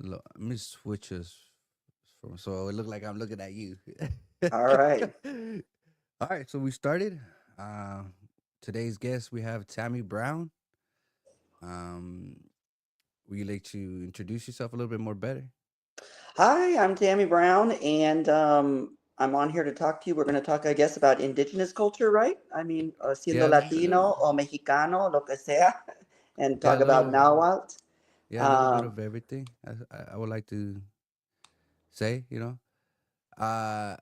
Let me switch us from so it look like I'm looking at you. All right. All right, so we started. Uh, Today's guest we have Tammie Brown. Um, would you like to introduce yourself a little bit more better? Hi, I'm Tammie Brown, and I'm on here to talk to you. We're going to talk, I guess, about indigenous culture, right? I mean, siendo Yeah, a little. Latino o Mexicano, lo que sea, and Yeah, a talk about little. Nahuatl. Yeah, a little bit Um, of everything. I would like to say, Uh,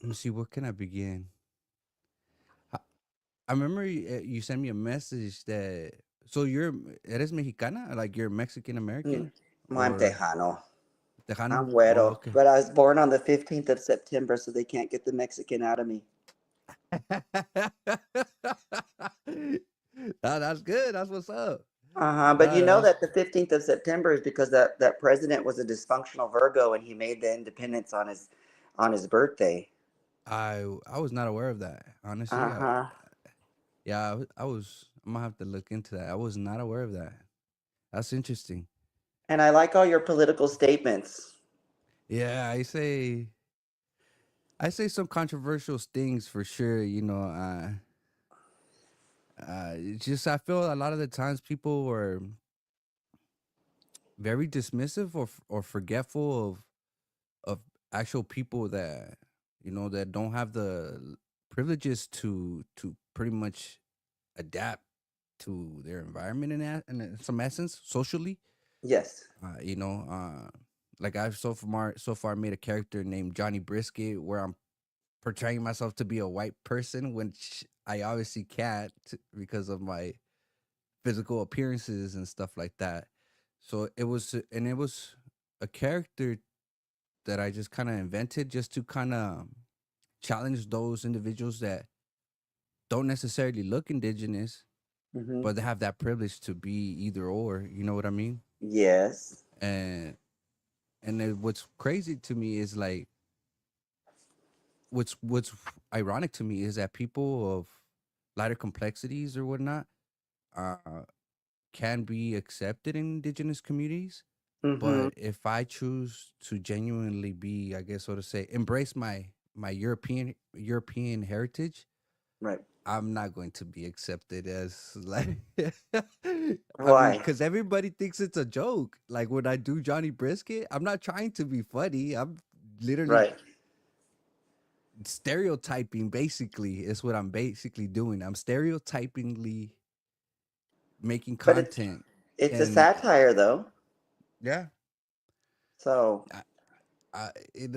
let me see. Where can I begin? I, I remember you sent me a message that. So eres mexicana, like you're Mexican hmm, American, I'm or Tejano. Tejano? I'm Oh, güero, okay. but I was born on the 15th of September, so they can't get the Mexican out of me. That's good. That's what's up. But you know That's that the 15th of September is because that president was a dysfunctional Virgo and he made the independence on his birthday. I was not aware of that. Honestly, Uh-huh. yeah, I was. I'm gonna have to look into that. I was not aware of that. That's interesting. And I like all your political statements. Yeah, I say some controversial things for sure. It's just I feel a lot of the times people are very dismissive or forgetful of actual people that that don't have the privileges to pretty much adapt to their environment in some essence socially. Yes. uh you know uh like I've so far made a character named Johnny Brisket where I'm portraying myself to be a white person, which I obviously can't because of my physical appearances and stuff like that. So it was a character that I just kind of invented just to kind of challenge those individuals that don't necessarily look indigenous, Mm-hmm. but they have that privilege to be either or. You know what I mean? Yes. And what's crazy to me is like what's ironic to me is that people of lighter complexities or whatnot uh, can be accepted in indigenous communities. Mm-hmm. But if I choose to genuinely be, I guess, so to say, embrace my European heritage, Right. I'm not going to be accepted as like I mean, Why? because everybody thinks it's a joke. Like when I do Johnny Brisket, I'm not trying to be funny. I'm literally Right. stereotyping basically is what I'm basically doing. I'm stereotypingly making But content. it's a And satire though. yeah, So I,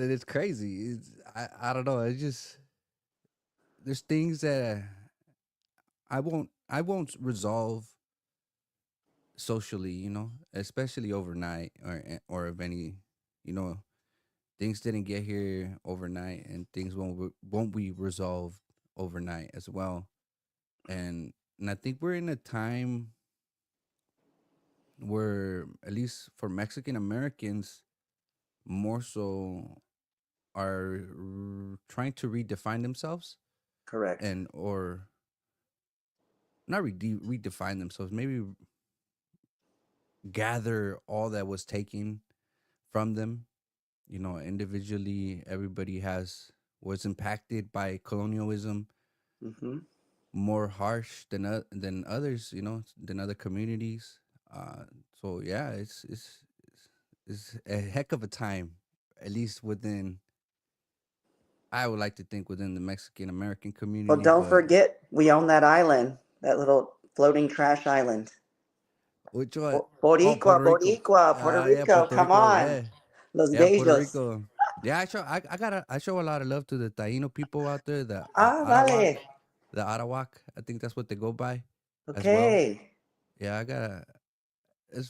it's crazy. I don't know. It's just there's things that I won't resolve socially, especially overnight or if any, you know, things didn't get here overnight and things won't be resolved overnight as well. And I think we're in a time where at least for Mexican Americans more so are trying to redefine themselves correct. and or not redefine themselves, maybe gather all that was taken from them. Individually, everybody was impacted by colonialism Mm-hmm. more harsh than others, than other communities. Uh, so yeah, it's a heck of a time, at least within. I would like to think within the Mexican American Well, community, don't but forget we own that island, that little floating trash island. which one? Oh, Boricua, Puerto Rico. Boricua, Puerto Yeah, Rico. Puerto Come Rico. on, Yeah, Los yeah, Puerto Bellos. Rico. Yeah, I show a lot of love to the Taino people out there, the Ah, Arawak, vale. the Arawak. I think that's what they go by, as well. Okay. Yeah, I got.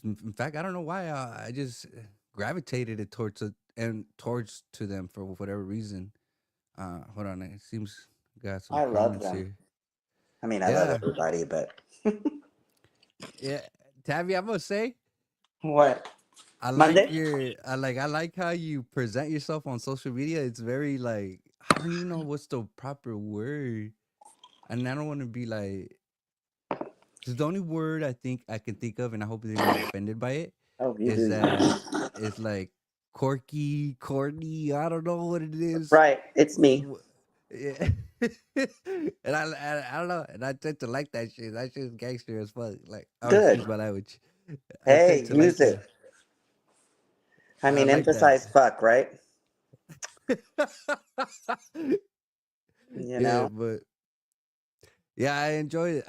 In fact, I don't know why I just gravitated it towards to them for whatever reason. Hold on, it seems got some I love comments them. here. I mean, I love Yeah, everybody, but yeah. Tabby, I'm gonna say what? Monday? I like how you present yourself on social media. It's very like I don't even know what's the proper word, and I don't want to be like. 'Cause the only word I think I can think of, and I hope they don't get offended by it, Oh, you is do. that it's like quirky, corny. I don't know what it is. Right. It's me. Yeah. And I don't know, and I tend to like that shit. That shit's gangster as fuck. Like, oh, excuse Good. my language. I tend Hey, to like use that. it. I I mean, like that. emphasize fuck, right? You Yeah, know? but yeah, I enjoy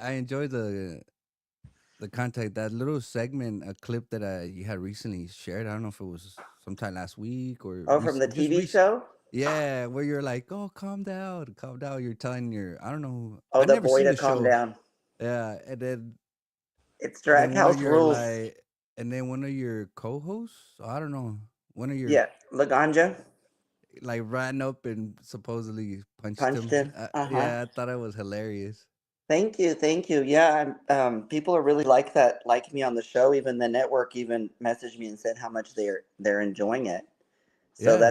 the contact, that little segment, a clip that you had recently shared. I don't know if it was sometime last week or Oh, from the just TV recent. show? Yeah, where you're like, oh, calm down, calm down. You're telling I don't know, Oh, I the never boy seen to the calm show. down. Yeah, and It's drag one of house your rules. one of your co-hosts, I don't know, one of your Yeah. Laganja like ran up and supposedly punched punched him. him. Uh-huh. Yeah, I thought it was hilarious. Thank you. Thank you. Yeah, people are really like that, like me on the show. Even the network even messaged me and said how much they're enjoying it. So Yeah,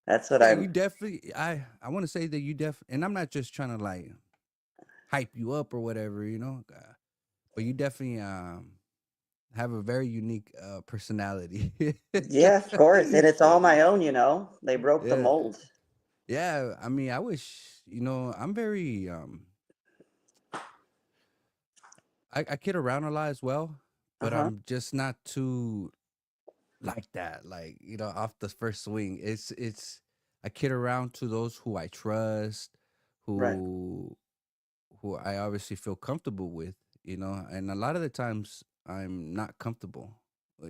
that's what yeah, you I'm. definitely. I want to say that you and I'm not just trying to like hype you up or whatever, but you definitely have a very unique personality. Yeah, of course, and it's all my own. You know, they broke the Yeah, mold. yeah. I mean, I wish I'm very I kid around a lot as well, Uh but huh. I'm just not too like that. Like, off the first swing. It's I kid around to those who I trust, Right. who I obviously feel comfortable with, and a lot of the times I'm not comfortable.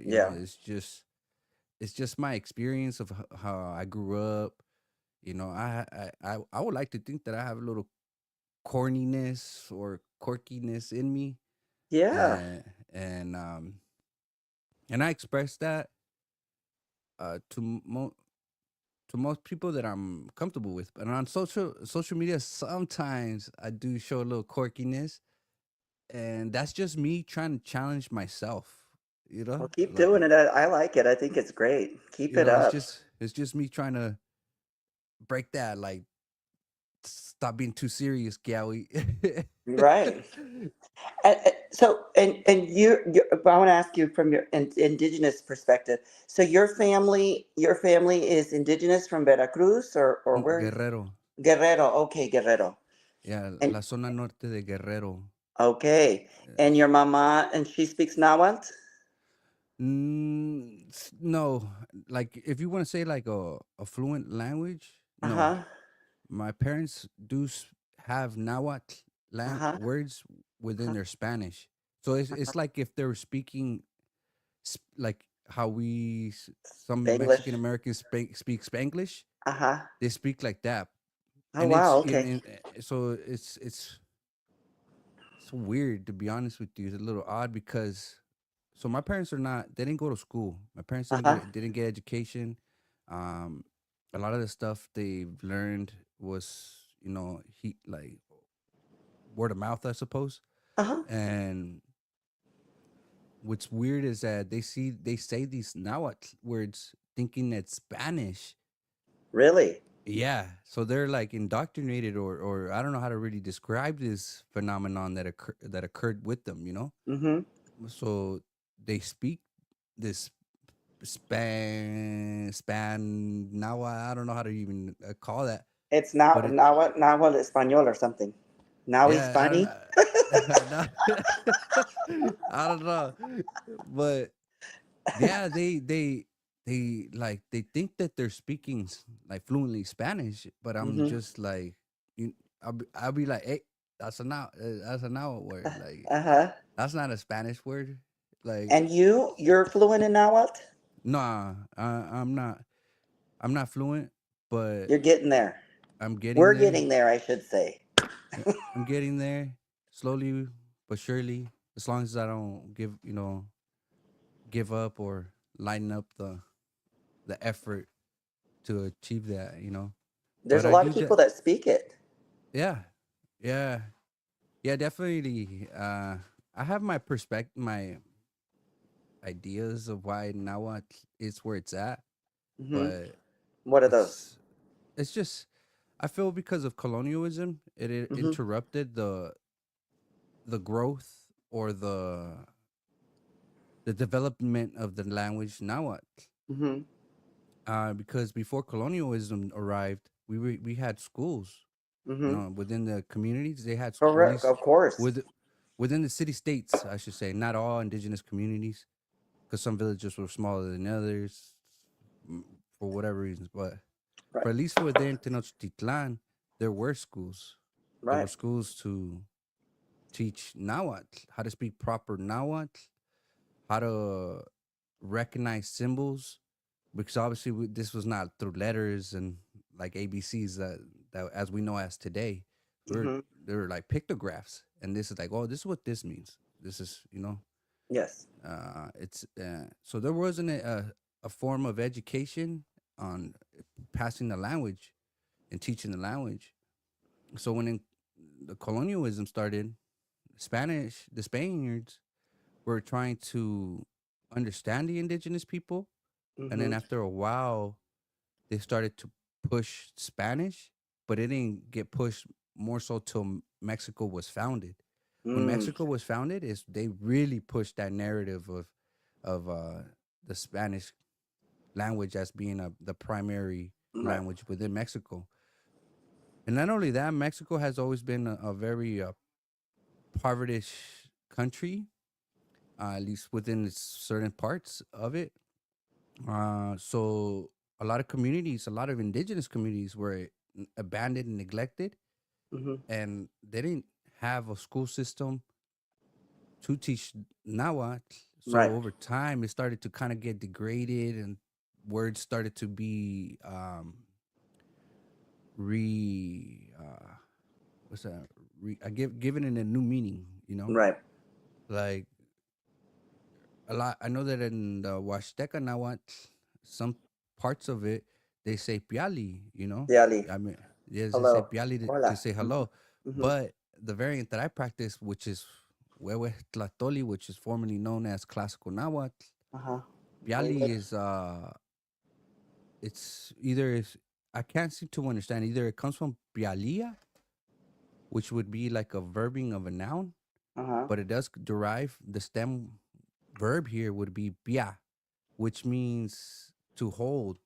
Yeah. It's just my experience of how I grew up. I would like to think that I have a little corniness or quirkiness in me, Yeah. and and um and I express that to most people that I'm comfortable with. But on social media, sometimes I do show a little quirkiness, and that's just me trying to challenge myself. Well, keep Like doing it. I like it. I think it's great. Keep it it's up. just me trying to break that. Like, stop being too serious, Kiyahuitl. Right. And I want to ask you from your indigenous perspective. So your family is indigenous from Veracruz or where? Guerrero. Guerrero. Okay, Guerrero. Yeah, And la zona norte de Guerrero. okay, and Yes. your mama and she speaks Nahuatl. No, like if you want to say like a fluent language, Uh no. huh. My parents have Nahuatl Uh huh. words Uh within huh. their Spanish. So it's like if they were speaking like how some Spanglish. Mexican Americans speak Spanglish. Uh huh. They speak like that, Oh and it's wow. in, Okay. in so it's weird, to be honest with you. It's a little odd because my parents they didn't go to school. My parents Uh huh. didn't get education. Um, a lot of the stuff they've learned was, he like word of mouth, I suppose. Uh huh. And what's weird is that they say these Nahuatl words thinking it's Spanish. Really? Yeah, so they're like indoctrinated, or I don't know how to really describe this phenomenon that occurred with them. Mm-hmm. So they speak this now I don't know how to even call that, It's now but Nahuatl Espanol or something. Now he's yeah, I don't funny. know. I don't know, but yeah, they think that they're speaking like fluently Spanish, but I'm Mm-hmm. just like, I'll be like, hey, that's a now word, like Uh huh. that's not a Spanish word, like, And you're fluent in Nahuatl? nah, I'm not fluent, but You're getting there. I'm getting We're there. getting there, I should say. I'm getting there slowly but surely. As long as I don't give up or lighten up the effort to achieve that. There's But a I lot of do people that. that speak it. Yeah, yeah, yeah. Definitely. I have my ideas of why Nahuatl is where it's at, Hmm. but What are those? it's it's just, I feel because of colonialism, it Hmm. interrupted the growth or the development of the language Nahuatl. Mhm. Because before colonialism arrived, we had schools. You Mhm. know, within the communities, they had at Correct. least Of course. with within the city states, I should say, not all indigenous communities, because some villages were smaller than others, mm, for whatever reasons. But Right. for at least within Tenochtitlan, there were schools. There were Right. schools to teach Nahuatl, how to speak proper Nahuatl, how to recognize symbols, because obviously this was not through letters and like ABCs that as we know as today. We're Mhm. they were like pictographs, and this is like, oh, this is what this means. This is, Yes. it's so there wasn't a form of education on passing the language and teaching the language. So the colonialism started, the Spaniards were trying to understand the indigenous people, and then Mhm. after a while, they started to push Spanish, but it didn't get pushed more so till Mexico was founded. When Mm. Mexico was founded, is they really pushed that narrative of the Spanish language as being the primary Right. language within Mexico. And not only that, Mexico has always been a very povertish country, at least within its certain parts of it. So a lot of communities, a lot of indigenous communities were abandoned and neglected, Mhm. and they didn't have a school system to teach Nahuatl. So Right. over time, it started to kind of get degraded, and words started to be re what's that? I given it a new meaning. Right. Like a lot. I know that in the Huasteca Nahuatl, some parts of it they say piali. Yali. I mean, yes, they say Hello. piali to Hola. say Mhm. hello. Mhm. But the variant that I practice, which is Huehue Tlatoli, which is formerly known as Classical Nahuatl, Uh huh. piali is it's either is I can't seem to understand. Either it comes from pialia, which would be like a verbing of a noun, Uh huh. but it does derive the stem verb here would be pia, which means to hold,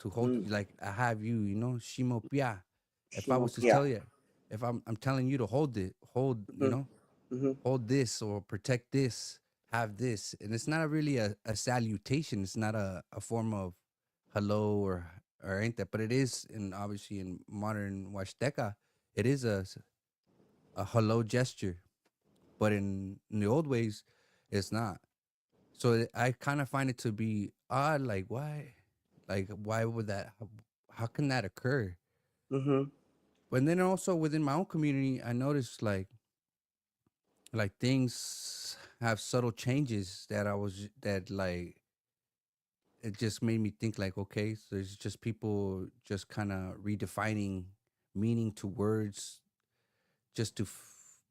Mm. like I have you, shimo pia. If I was to Shimopia. tell you, if I'm telling you to hold it, Mhm. Mhm. hold this or protect this, have this, and it's not really a salutation. It's not a form of hello or ain't that, but it is, and obviously in modern Huasteca, it is a hello gesture, but in the old ways, it's not. So I kind of find it to be odd. Like why would that? How can that occur? Mhm. But then also within my own community, I noticed like things have subtle changes that like it just made me think like, okay, so there's just people just kind of redefining meaning to words just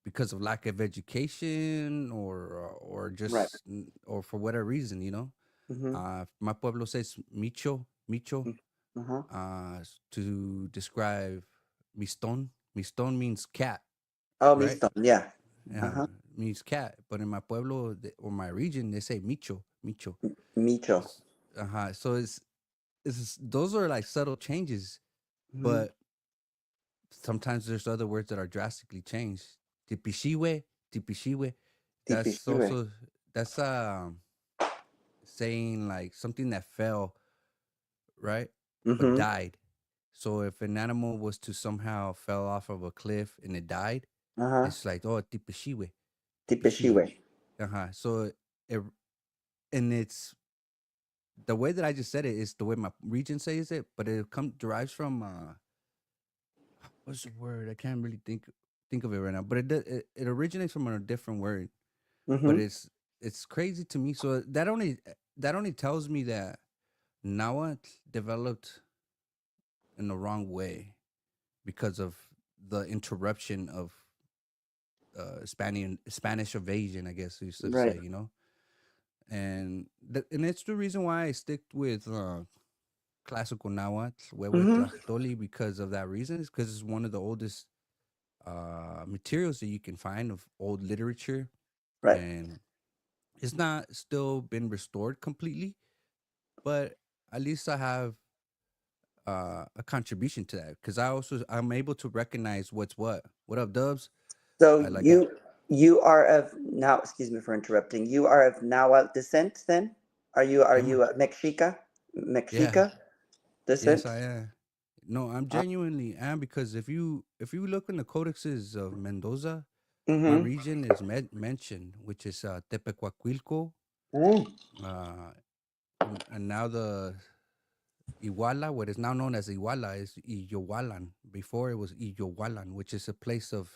because of lack of education or Right. just or for whatever reason, Mhm. my pueblo says micho, Uh huh. to describe miston. Miston means cat, Oh, right? Miston. Yeah. Uh Yeah, huh. means cat. But in my pueblo or my region, they say micho. Micho. So those are like subtle changes, Mhm. but sometimes there's other words that are drastically changed. Tipishiwe, tipishiwe. That's Tipishire. also that's saying like something that fell, right, but Mhm. died. So if an animal was to somehow fell off of a cliff and it died, Uh huh. it's like, oh, tipishiwe, tipishiwe. Tipishire. So it and it's the way that I just said it is the way my region says it, but it derives from what's the word? I can't really think of it right now. But it originates from a different word. But Mhm. it's crazy to me. So that only tells me that Nahuatl developed in the wrong way because of the interruption of Spanish invasion, I guess you should Right. say, and it's the reason why I stick with classical Nahuatl, Huehue Mhm. Tlachtoli, because of that reason. Is because it's one of the oldest materials that you can find of old literature, Right. and It's not still been restored completely, but at least I have a contribution to that because I'm able to recognize what's what. What up, Dubs? So I like I you are of now. Excuse me for interrupting. You are of Nahuatl descent. Then are am. you a Yeah, Mexica yes, descent? I am. No, I'm genuinely am because if you look in the codexes of Mendoza, my Mm-hmm. region is mentioned, which is Tepecuacuilco, Mm. uh, and now the Iguala, what is now known as Iguala, is Iyowalan. Before it was Iyowalan, which is a place of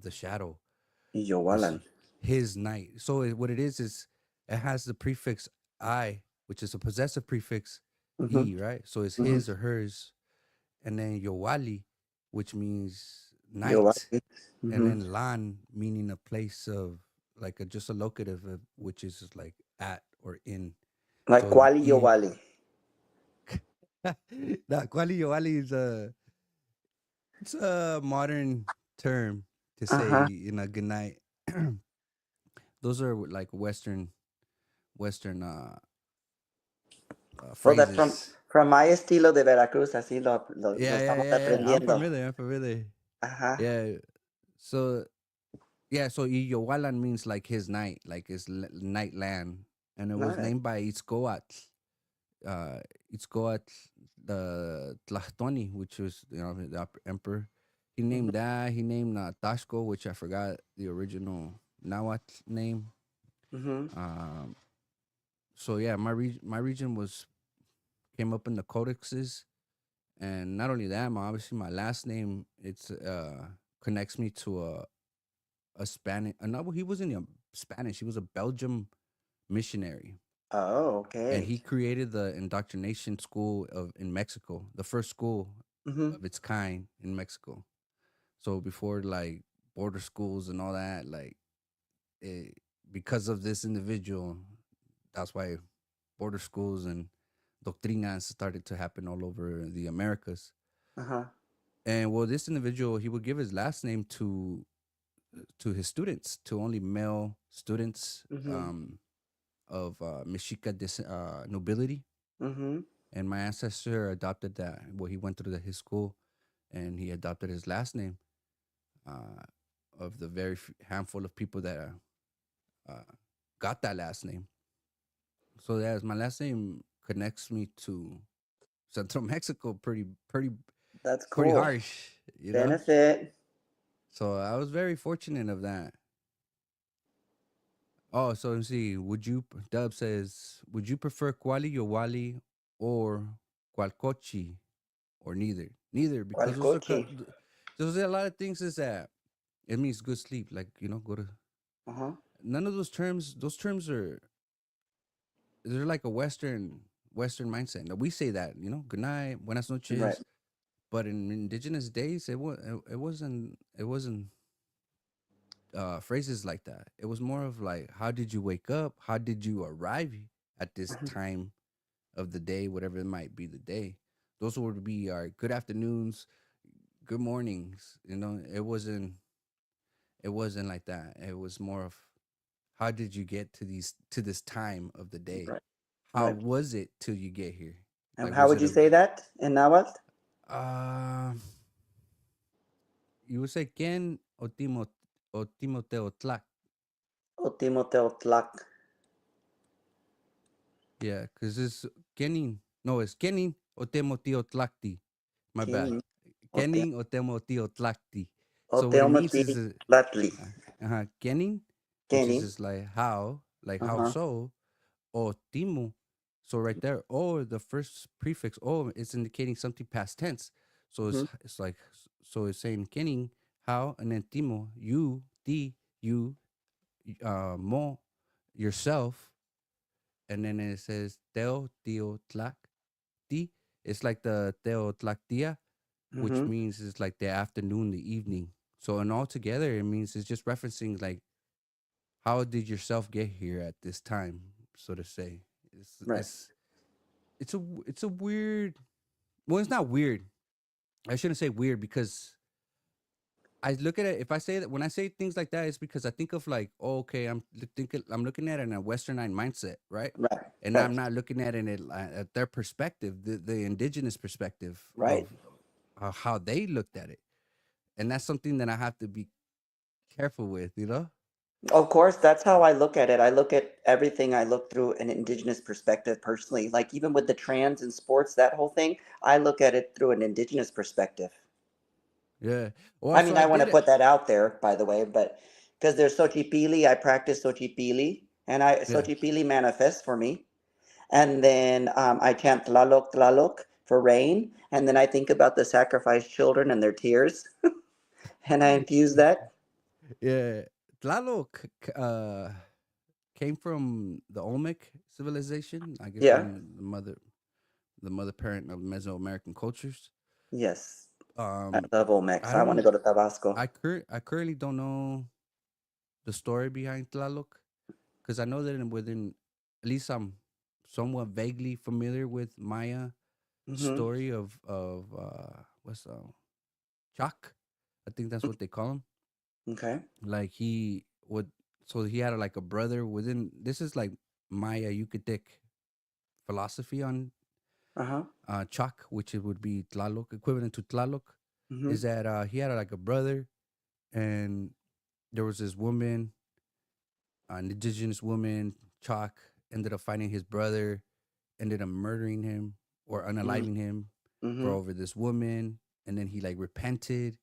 the shadow. It's Yowalan. his night. So what it is it has the prefix I, which is a possessive prefix Mm-hmm. e, right? So it's Mm-hmm. his or hers, and then Yowali, which means night, Yowali. and Mm-hmm. then Lan, meaning a place of like just a locative, which is like at or in. Like So Kwali Yowali. that Kwali Yowali is it's a modern term to Uh say huh. good night. Those are like Western Well, that's phrases. from my estilo de Veracruz. Así lo Yeah, yeah, estamos yeah, yeah. I'm aprendiendo. familiar. I'm familiar. Ajá. Yeah. So yeah, so Iyowalan means like his night, like his night land, and it All was right. named by Itzcoatl. Itzcoatl, the Tlachtoni, which was the emperor. He Mm-hmm. named that. He named Tashko, which I forgot the original Nahuatl name. Mm-hmm. Um, so yeah, my region was came up in the codexes, and not only that, obviously my last name it's connects me to a Spanish. No, he wasn't a Spanish. He was a Belgium missionary, Oh, and okay. he created the indoctrination school in Mexico, the first school Mm-hmm. of its kind in Mexico. So before like border schools and all that, like it, because of this individual, that's why border schools and doctrinas started to happen all over the Americas. Uh-huh. And well, this individual, he would give his last name to his students, to only male students Mm-hmm. of Mexica nobility. Mm-hmm. And my ancestor adopted that. Well, he went through his school, and he adopted his last name uh, of the very handful of people that uh, got that last name. So as my last name connects me to Central Mexico, That's pretty cool. harsh. Benefit. So I was very fortunate of that. Oh, so let's see. Dub says, would you prefer Kwali or Wali or Kwalkochi or neither? Neither, because Cualcochi. those are a lot of things is that it means good sleep. Like, go to Uh-huh. none of those terms they're like a Western mindset. Now we say that, good night, buenas Right. noches. But in indigenous days, it wasn't phrases like that. It was more of like, how did you wake up? How did you arrive at this Mhm. time of the day, whatever it might be the day? Those would be our good afternoons, good mornings. It wasn't like that. It was more of, how did you get to this time of the day? Right. How Right. was it till you get here? And Like, how was would it you a say that in Nahuatl? uh you would say ken o timoteotlac. Otimoteotlac. Yeah, because it's kenin. No, it's kenin o temoteotlacti. My bad. Kini. Ote, Kenin o temoteotlacti. So what it means is Oteomotlatli. kenin, which is Keni. just like how Uh-huh. so, or timo. So right there, or the first prefix o is indicating something past tense. So Mm-hmm. it's like, so it's saying kenin, how, and then timo, you, ti, you, mo, yourself, and then it says teo, tio, tlac, ti. It's like the teo, tlac, tia, which Mm-hmm. means it's like the afternoon, the evening. So and all together, it means it's just referencing like, how did yourself get here at this time, so to say. It's Right. it's it's a weird. Well, it's not weird. I shouldn't say weird because I look at it. If I say that, when I say things like that, it's because I think of like, oh, okay, I'm looking at it in a westernized mindset, right? Right, And I'm right, not looking at it at their perspective, the indigenous perspective right. of how they looked at it, and that's something that I have to be careful with, you know? Of course, that's how I look at it. I look at everything, I look through an indigenous perspective personally. Like even with the trans and sports, that whole thing, I look at it through an indigenous perspective. Yeah. Well, I so mean, I I want to did it. put that out there, by the way, but because there's Xochipili, I practice Xochipili, and I Yeah. Xochipili manifests for me. And then I chant Tlaloc, Tlaloc for rain. And then I think about the sacrificed children and their tears, and I infuse that. Yeah. Tlaloc came from the Olmec civilization, I guess Yeah. one of the mother parent of Mesoamerican cultures. Yes. I Um, love Olmecs. I I don't want to know. go to Tabasco. I currently don't know the story behind Tlaloc because I know that within at least I'm somewhat vaguely familiar with Maya Mm-hmm. story of what's Chak. I think that's what they call him. Okay. Like he would, so he had like a brother within. This is like Maya Yucatec philosophy on Uh-huh. Chak, which it would be Tlaloc, equivalent to Tlaloc, Mm-hmm. is that he had like a brother, and there was this woman, an indigenous woman, Chak, ended up finding his brother, ended up murdering him or unaliving him for Mm-hmm. over this woman, and then he like repented.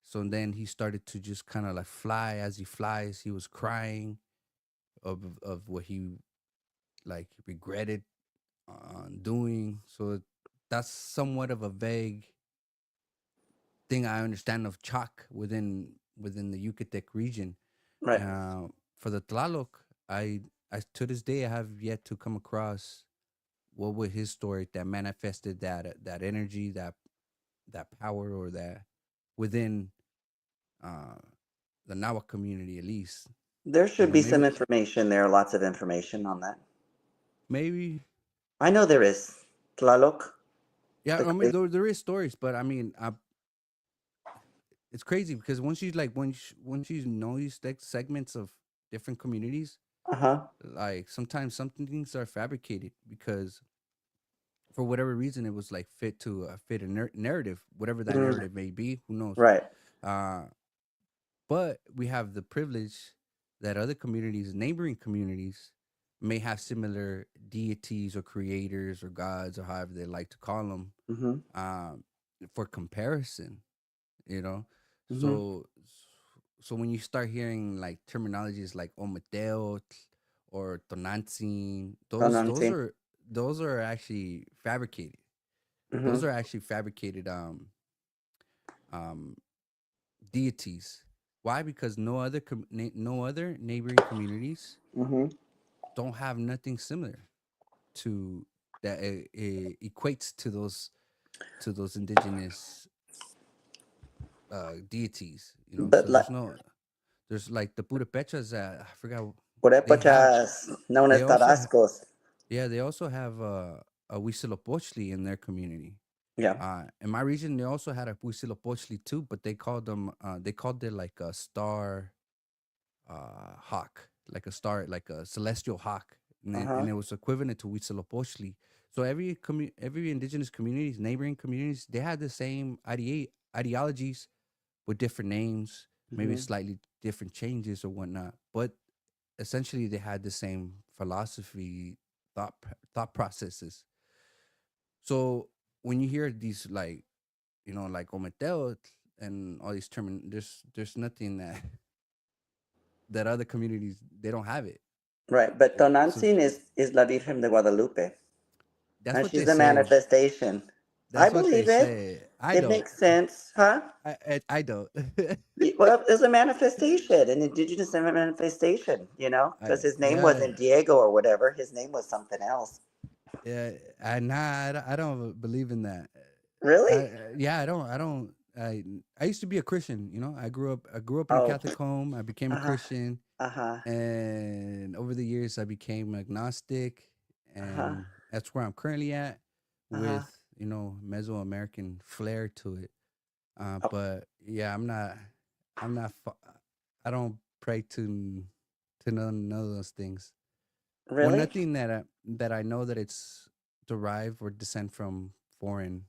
So then he started to just kind of like fly. As he flies, he was crying of what he like regretted doing. So that's somewhat of a vague thing I understand of Chak within the Yucatec region. Right. Uh, for the Tlaloc, I to this day I have yet to come across what was his story that manifested that energy, that power, or that within uh, the Nahuatl community at least. There You should know, be some maybe information there, lots of information on that. maybe I know there is. Tlaloc, yeah. the I mean, crazy. there is stories, but I mean, it's crazy because once you like once you know these like segments of different communities, Uh-huh. like sometimes some things are fabricated because for whatever reason it was like fit a narrative, whatever that Mm, narrative may be. Who knows? right. Uh, but we have the privilege that other communities, neighboring communities, may have similar deities or creators or gods or however they like to call them Mm-hmm. um, for comparison. You know, Mm-hmm. so so when you start hearing like terminologies like Ometeotl or Tonantzin, Tonantzin. those are actually fabricated. Mm-hmm. Those are actually fabricated um deities. Why? Because no other neighboring communities Mm-hmm. don't have nothing similar to that equates to those indigenous deities. You know, But so like there's like the Purepechas. I forgot they have. Purépechas, known They as also Tarascos. yeah, they also have a Huitzilopochtli in their community. Yeah. In my region, they also had a Huitzilopochtli too, but they called them they called it like a star hawk, like a star, like a celestial hawk, Uh-huh. and it was equivalent to Huitzilopochtli. So every indigenous communities, neighboring communities, they had the same ideologies with different names, maybe Mm-hmm. slightly different changes or whatnot, but essentially they had the same philosophy, thought processes. So when you hear these like like Ometeo and all these terms, there's nothing that that other communities they don't have it. Right. But So Tonantzin is La Virgen de Guadalupe. that's And what they she's a say. manifestation. I That's what they believe it. say. I It don't. makes sense, huh? I don't. Well, it's a manifestation, an indigenous manifestation, because his name Yeah, wasn't Diego or whatever. His name was something else. yeah. I don't believe in that. Really? Yeah, I don't. I used to be a Christian. You know, I grew up in a Oh, Catholic home. I became a uh-huh, Christian, uh-huh, and over the years I became agnostic, uh-huh, and that's where I'm currently at uh-huh. with Mesoamerican flair to it. Oh, But yeah, I'm not. I'm not. I don't pray to none of those things. Well, Really? nothing that I know that it's derived or descend from foreign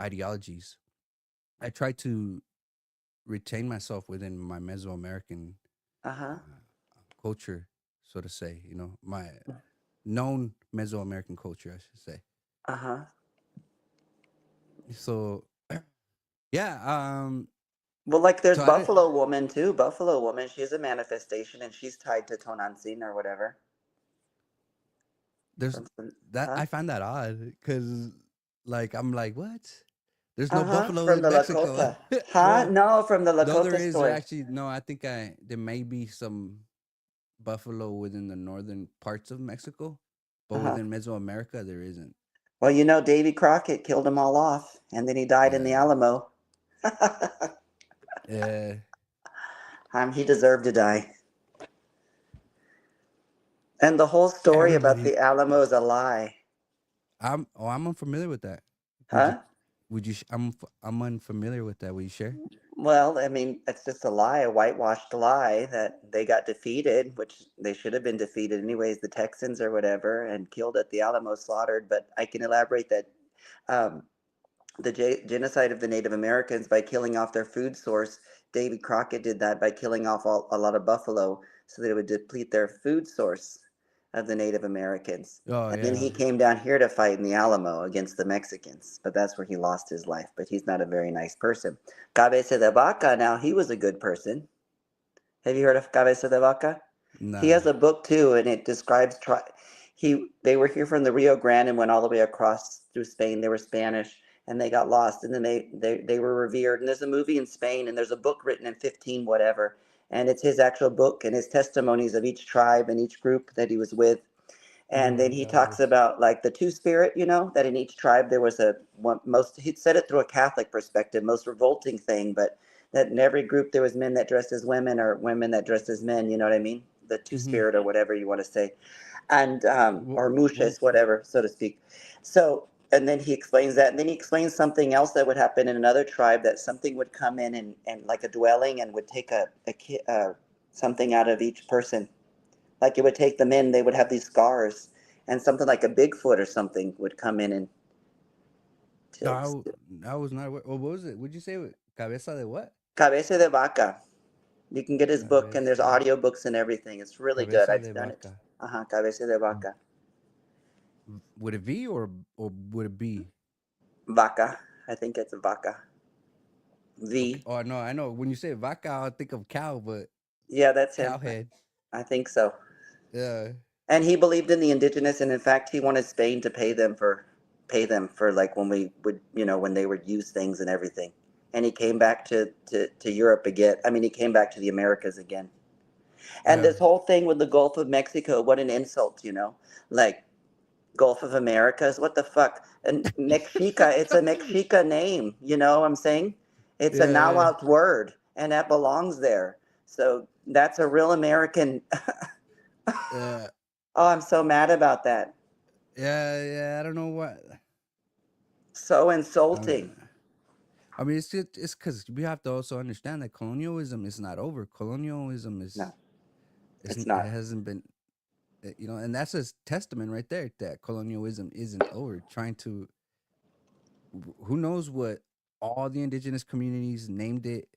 ideologies. I try to retain myself within my Mesoamerican Uh-huh. culture, so to say. You know, my known Mesoamerican culture, I should say. Uh-huh. So, yeah. Well, like there's So I didn't. Buffalo Woman too. Buffalo Woman, she's a manifestation and she's tied to Tonantzin or whatever. There's From some, that huh? I find that odd because, like, I'm like, what? There's no Uh-huh. buffalo From in the Mexico. Lakota. Huh? Well, No, from the though there Lakota is, there story. actually no. I think there may be some buffalo within the northern parts of Mexico, but Uh-huh. within Mesoamerica there isn't. Well, you know, Davy Crockett killed them all off, and then he died in the Yeah, Alamo. yeah. He deserved to die. And the whole story about Everybody. the Alamo is a lie. I'm unfamiliar with that. Would you? Huh? Would you? I'm unfamiliar with that. Will you share? Well, I mean, it's just a lie, a whitewashed lie that they got defeated, which they should have been defeated anyways, the Texans or whatever, and killed at the Alamo, slaughtered. But I can elaborate that um, the genocide of the Native Americans by killing off their food source. David Crockett did that by killing off a lot of buffalo so that it would deplete their food source of the Native Americans. Oh And then yeah. he came down here to fight in the Alamo against the Mexicans, but that's where he lost his life. But he's not a very nice person. Cabeza de Vaca, now he was a good person. Have you heard of Cabeza de Vaca? He Nah. has a book too, and it describes they were here from the Rio Grande and went all the way across through Spain. They were Spanish and they got lost, and then they were revered. And there's a movie in Spain, and there's a book written in 15 whatever, and it's his actual book and his testimonies of each tribe and each group that he was with. Oh And my then he talks gosh. about like the two spirit, you know, that in each tribe there was a one most he said it through a Catholic perspective, most revolting thing, but that in every group there was men that dressed as women or women that dressed as men, you know what I mean? The two Mm-hmm. spirit or whatever you want to say. And Well, or well, muches, whatever, so to speak. So and then he explains that, and then he explains something else that would happen in another tribe, that something would come in and like a dwelling and would take something out of each person, like it would take them in, they would have these scars, and something like a Bigfoot or something would come in and no, to I was not aware. What was it? Would you say cabeza de what? Cabeza de Vaca. You can get his book, and there's Cabeza, audio books and everything. It's really good. cabeza I've de done it. vaca. Uh-huh. Cabeza de V- Vaca. Would it V or would it be? Vaca. I think it's a Vaca. Okay. V. Oh no, I know. When you say vaca, I think of cow, but Yeah, that's him. cow head. I think so. Yeah. And he believed in the indigenous, and in fact he wanted Spain to pay them for like when we would, when they would use things and everything. And he came back to Europe again. I mean, he came back to the Americas again. And Yeah. this whole thing with the Gulf of Mexico, what an insult. Like Gulf of Americas, what the fuck? And Mexica, it's a Mexica name, you know what I'm saying? It's a Yeah. Nahuatl word, and that belongs there. So that's a real American. Yeah. Oh, I'm so mad about that. Yeah. Yeah. I don't know what. So I mean, insulting. it's because we have to also understand that colonialism is not over. Colonialism No, it's it not. hasn't been, and that's a testament right there that colonialism isn't over. Trying to, who knows what all the indigenous communities named it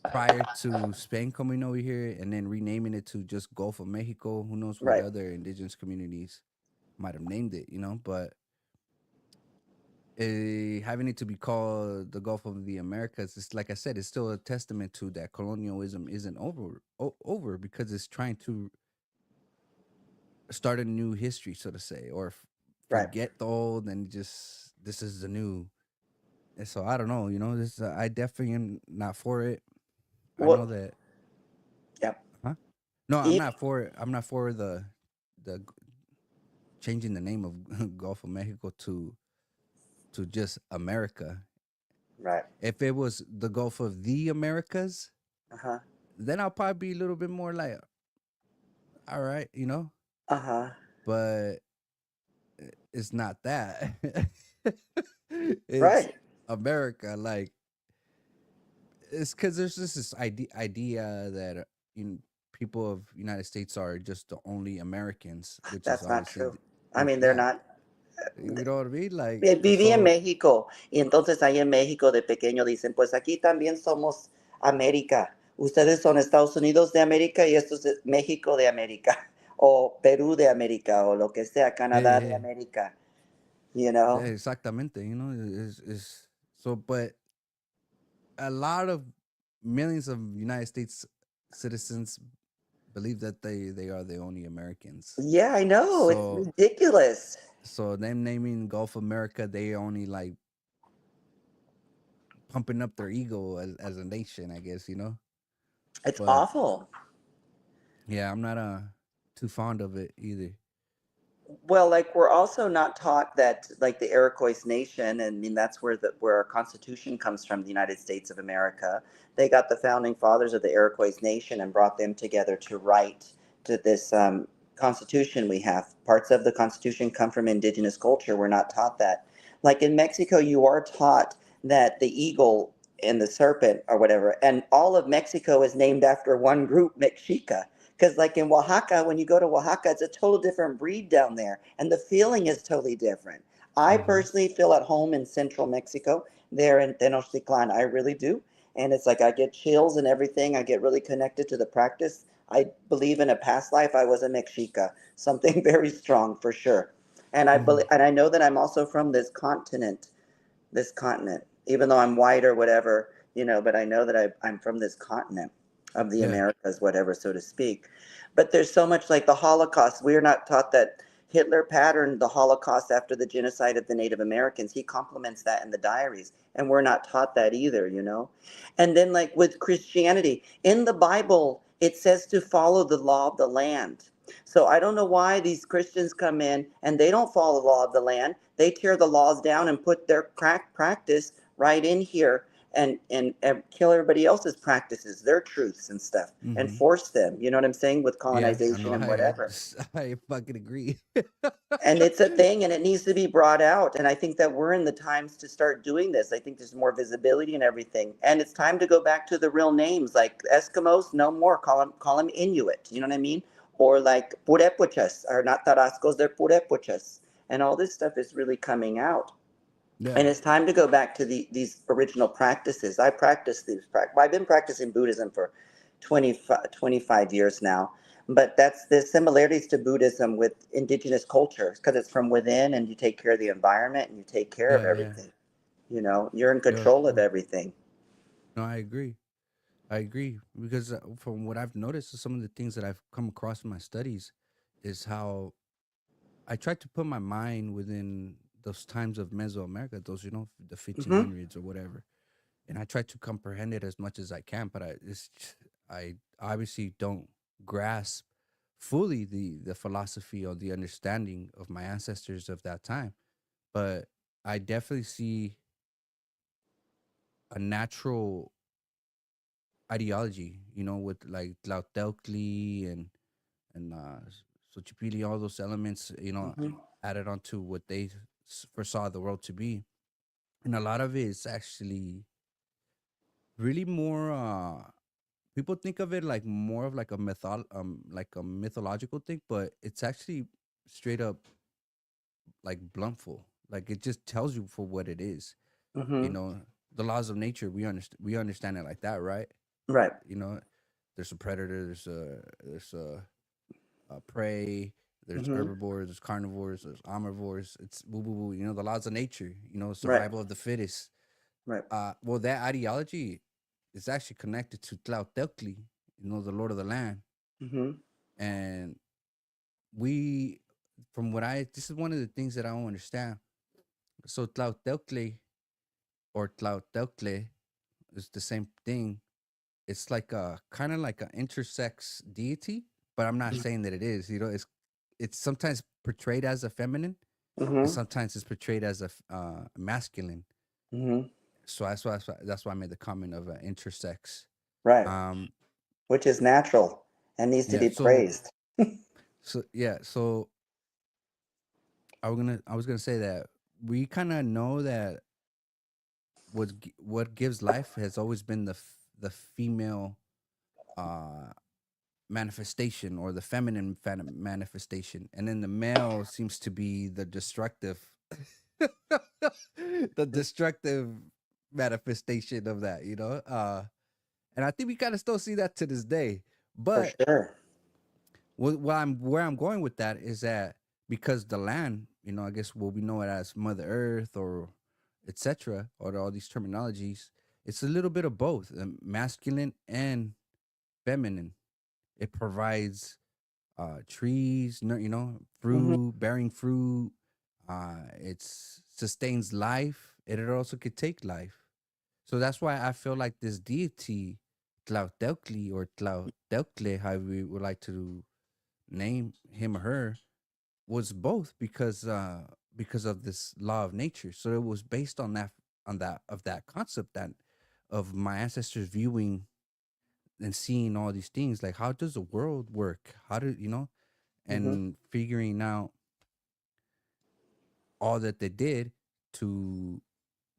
prior to Spain coming over here and then renaming it to just Gulf of Mexico. Who knows what Right, other indigenous communities might have named it, but having it to be called the Gulf of the Americas, it's like I said, it's still a testament to that colonialism isn't over because it's trying to start a new history, so to say, or right. forget the old and just this is the new. And so I don't know, this I definitely am not for it. I know Well, that, yeah. huh? No, I'm Even, not for it. I'm not for the changing the name of Gulf of Mexico to just America. right. If it was the Gulf of the Americas, Uh-huh. then I'll probably be a little bit more like, all right, Uh-huh. but it's not that. It's Right. America. Like, it's because there's just this idea that you know, people of United States are just the only Americans, which is That's not obviously true. I mean, they're yeah. not. You know what I mean? Like Viví en so. México y entonces ahí en México de pequeño dicen, pues aquí también somos América. Ustedes son Estados Unidos de América y esto es México de América o Perú de América o lo que sea, Yeah, Canadá de yeah, América, you yeah, know? exactamente. You know, is so, but a lot of millions of United States citizens believe that they are the only Americans. Yeah, I know. It's So ridiculous. them naming Gulf America, they only like pumping up their ego as a nation, I guess, you know. It's But awful. yeah, I'm not too fond of it either. Well, like we're also not taught that like the Iroquois nation, and I mean that's where our Constitution comes from, the United States of America. They got the founding fathers of the Iroquois nation and brought them together to write to this Constitution we have. Parts of the Constitution come from indigenous culture. We're not taught that. Like in Mexico, you are taught that the eagle and the serpent or whatever, and all of Mexico is named after one group, Mexica, because like in Oaxaca, when you go to Oaxaca, it's a total different breed down there, and the feeling is totally different. I Mm-hmm. personally feel at home in central Mexico, there in Tenochtitlan. I really do. And it's like I get chills and everything. I get really connected to the practice. I believe in a past life I was a Mexica, something very strong for sure. And I Mm-hmm. believe, and I know that I'm also from this continent, even though I'm white or whatever, but I know that I'm from this continent of the Yeah, Americas, whatever, so to speak. But there's so much like the Holocaust. We're not taught that Hitler patterned the Holocaust after the genocide of the Native Americans. He complements that in the diaries, and we're not taught that either. And then, like with Christianity, in the Bible, it says to follow the law of the land. So I don't know why these Christians come in and they don't follow the law of the land. They tear the laws down and put their crack practice right in here and kill everybody else's practices, their truths and stuff, and mm-hmm. force them. You know what I'm saying? With Yeah. I colonization know. and whatever. I fucking agree. And it's a thing and it needs to be brought out. And I think that we're in the times to start doing this. I think there's more visibility and everything. And it's time to go back to the real names like Eskimos, no more. Call them Inuit. You know what I mean? Or like Purepuchas, are not Tarascos, they're Purepuchas. And all this stuff is really coming out. Yeah, And it's time to go back to these original practices. I practice these. I've been practicing Buddhism for 25 years now, but that's the similarities to Buddhism with indigenous culture because it's from within, and you take care of the environment and you take care of yeah, yeah, everything. You're in yeah. Of control of course. everything. No, I agree. I agree because from what I've noticed, some of the things that I've come across in my studies is how I tried to put my mind within those times of Mesoamerica, those the Hmm. 1500s or whatever, and I try to comprehend it as much as I can. But I obviously don't grasp fully the philosophy or the understanding of my ancestors of that time. But I definitely see a natural ideology, with like Tlautelcli and Xochipilli, all those elements, Hmm. added onto what they foresaw the world to be, and a lot of it is actually really more. People think of it like more of like a like a mythological thing, but it's actually straight up like bluntful. Like it just tells you for what it is. You Hmm. know, the laws of nature. We understand it like that, right? Right. You know, there's a predator, there's a prey, there's Hmm. herbivores, there's carnivores, there's omnivores. It's woo woo woo. The laws of nature. Right. Survival of the fittest. Right. Well, that ideology is actually connected to Tlautelcli, the Lord of the Land, Hmm. and we, from what this is one of the things that I don't understand. So Tlautelcli or Tlautelcle is the same thing. It's like a kind of like an intersex deity, but I'm not saying that it is. It's sometimes portrayed as a feminine, and Hmm. sometimes it's portrayed as a masculine. Hmm. So that's why I made the comment of intersex. Right. Um, Which is natural and needs to yeah. be So praised. so yeah. So I was gonna say that we kind of know that what gives life has always been the the female uh manifestation, or the feminine manifestation, and then the male seems to be the destructive the destructive manifestation of that, and I think we kind of still see that to this day. For But sure. where I'm going with that is that, because the land, I guess what we know it as Mother Earth, or etc., or all these terminologies, it's a little bit of both, masculine and feminine. It provides trees, Hmm. fruit, bearing fruit. It sustains life, and it also could take life. So that's why I feel like this deity, Tlautelkli, or Tlautelkle, how we would like to name him or her, was both, because of this law of nature. So it was based on that concept, that of my ancestors viewing and seeing all these things, like, how does the world work? How do Hmm. and figuring out all that they did,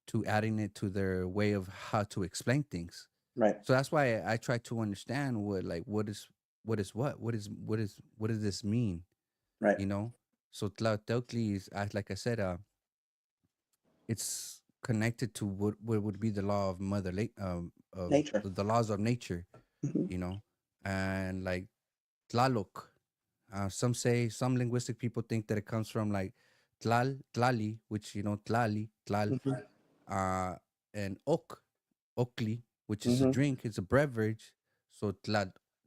to adding it to their way of how to explain things. Right. So that's why I try to understand what does this mean, Right. you know? So Tlautocli is, like I said, it's connected to what would be the law of of Nature. the laws of nature, Hmm. you know, and like Tlaloc. Some linguistic people think that it comes from like tlali, which tlal, Hmm. uh, and okli, which is a Hmm. drink, it's a beverage. So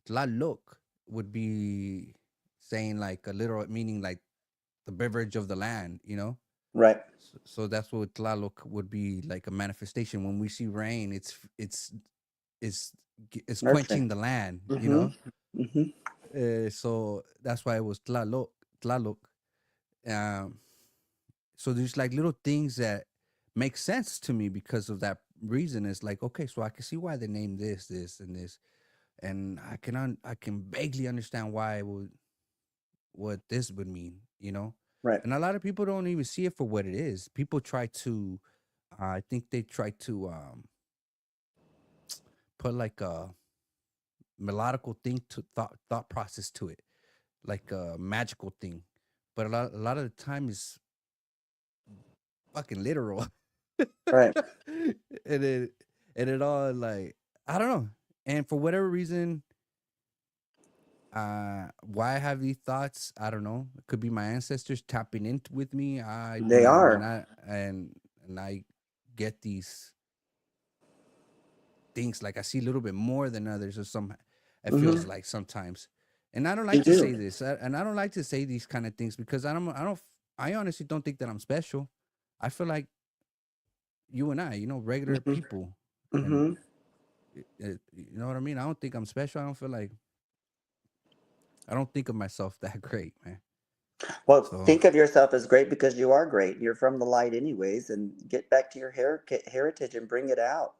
tlalok would be saying like a literal meaning, like the beverage of the land, Right. So that's what tlalok would be, like a manifestation. When we see rain, it's it's Nurturing. quenching the land, Hmm. Hmm. So that's why it was tlalok. Um, so there's like little things that make sense to me because of that reason. It's like, okay, so I can see why they named this, and this, and I can vaguely understand why it would what this would mean, Right. And a lot of people don't even see it for what it is. People try to, I think they try to put like a melodical thing to thought process to it, like a magical thing. But a lot of the time is fucking literal. Right. and it all, like, I don't know. And for whatever reason, why I have these thoughts, I don't know. It could be my ancestors tapping in with me. They are. And I get these things, like I see a little bit more than others, or some, it Hmm. feels like sometimes. And I don't You like to do. say this, and I don't like to say these kind of things, because I honestly don't think that I'm special. I feel like you and I, regular Hmm. people, and Hmm. you know what I mean. I don't think I'm special. I don't think of myself that great, man. Well, So think of yourself as great because you are great. You're from the light, anyways, and get back to your heritage and bring it out.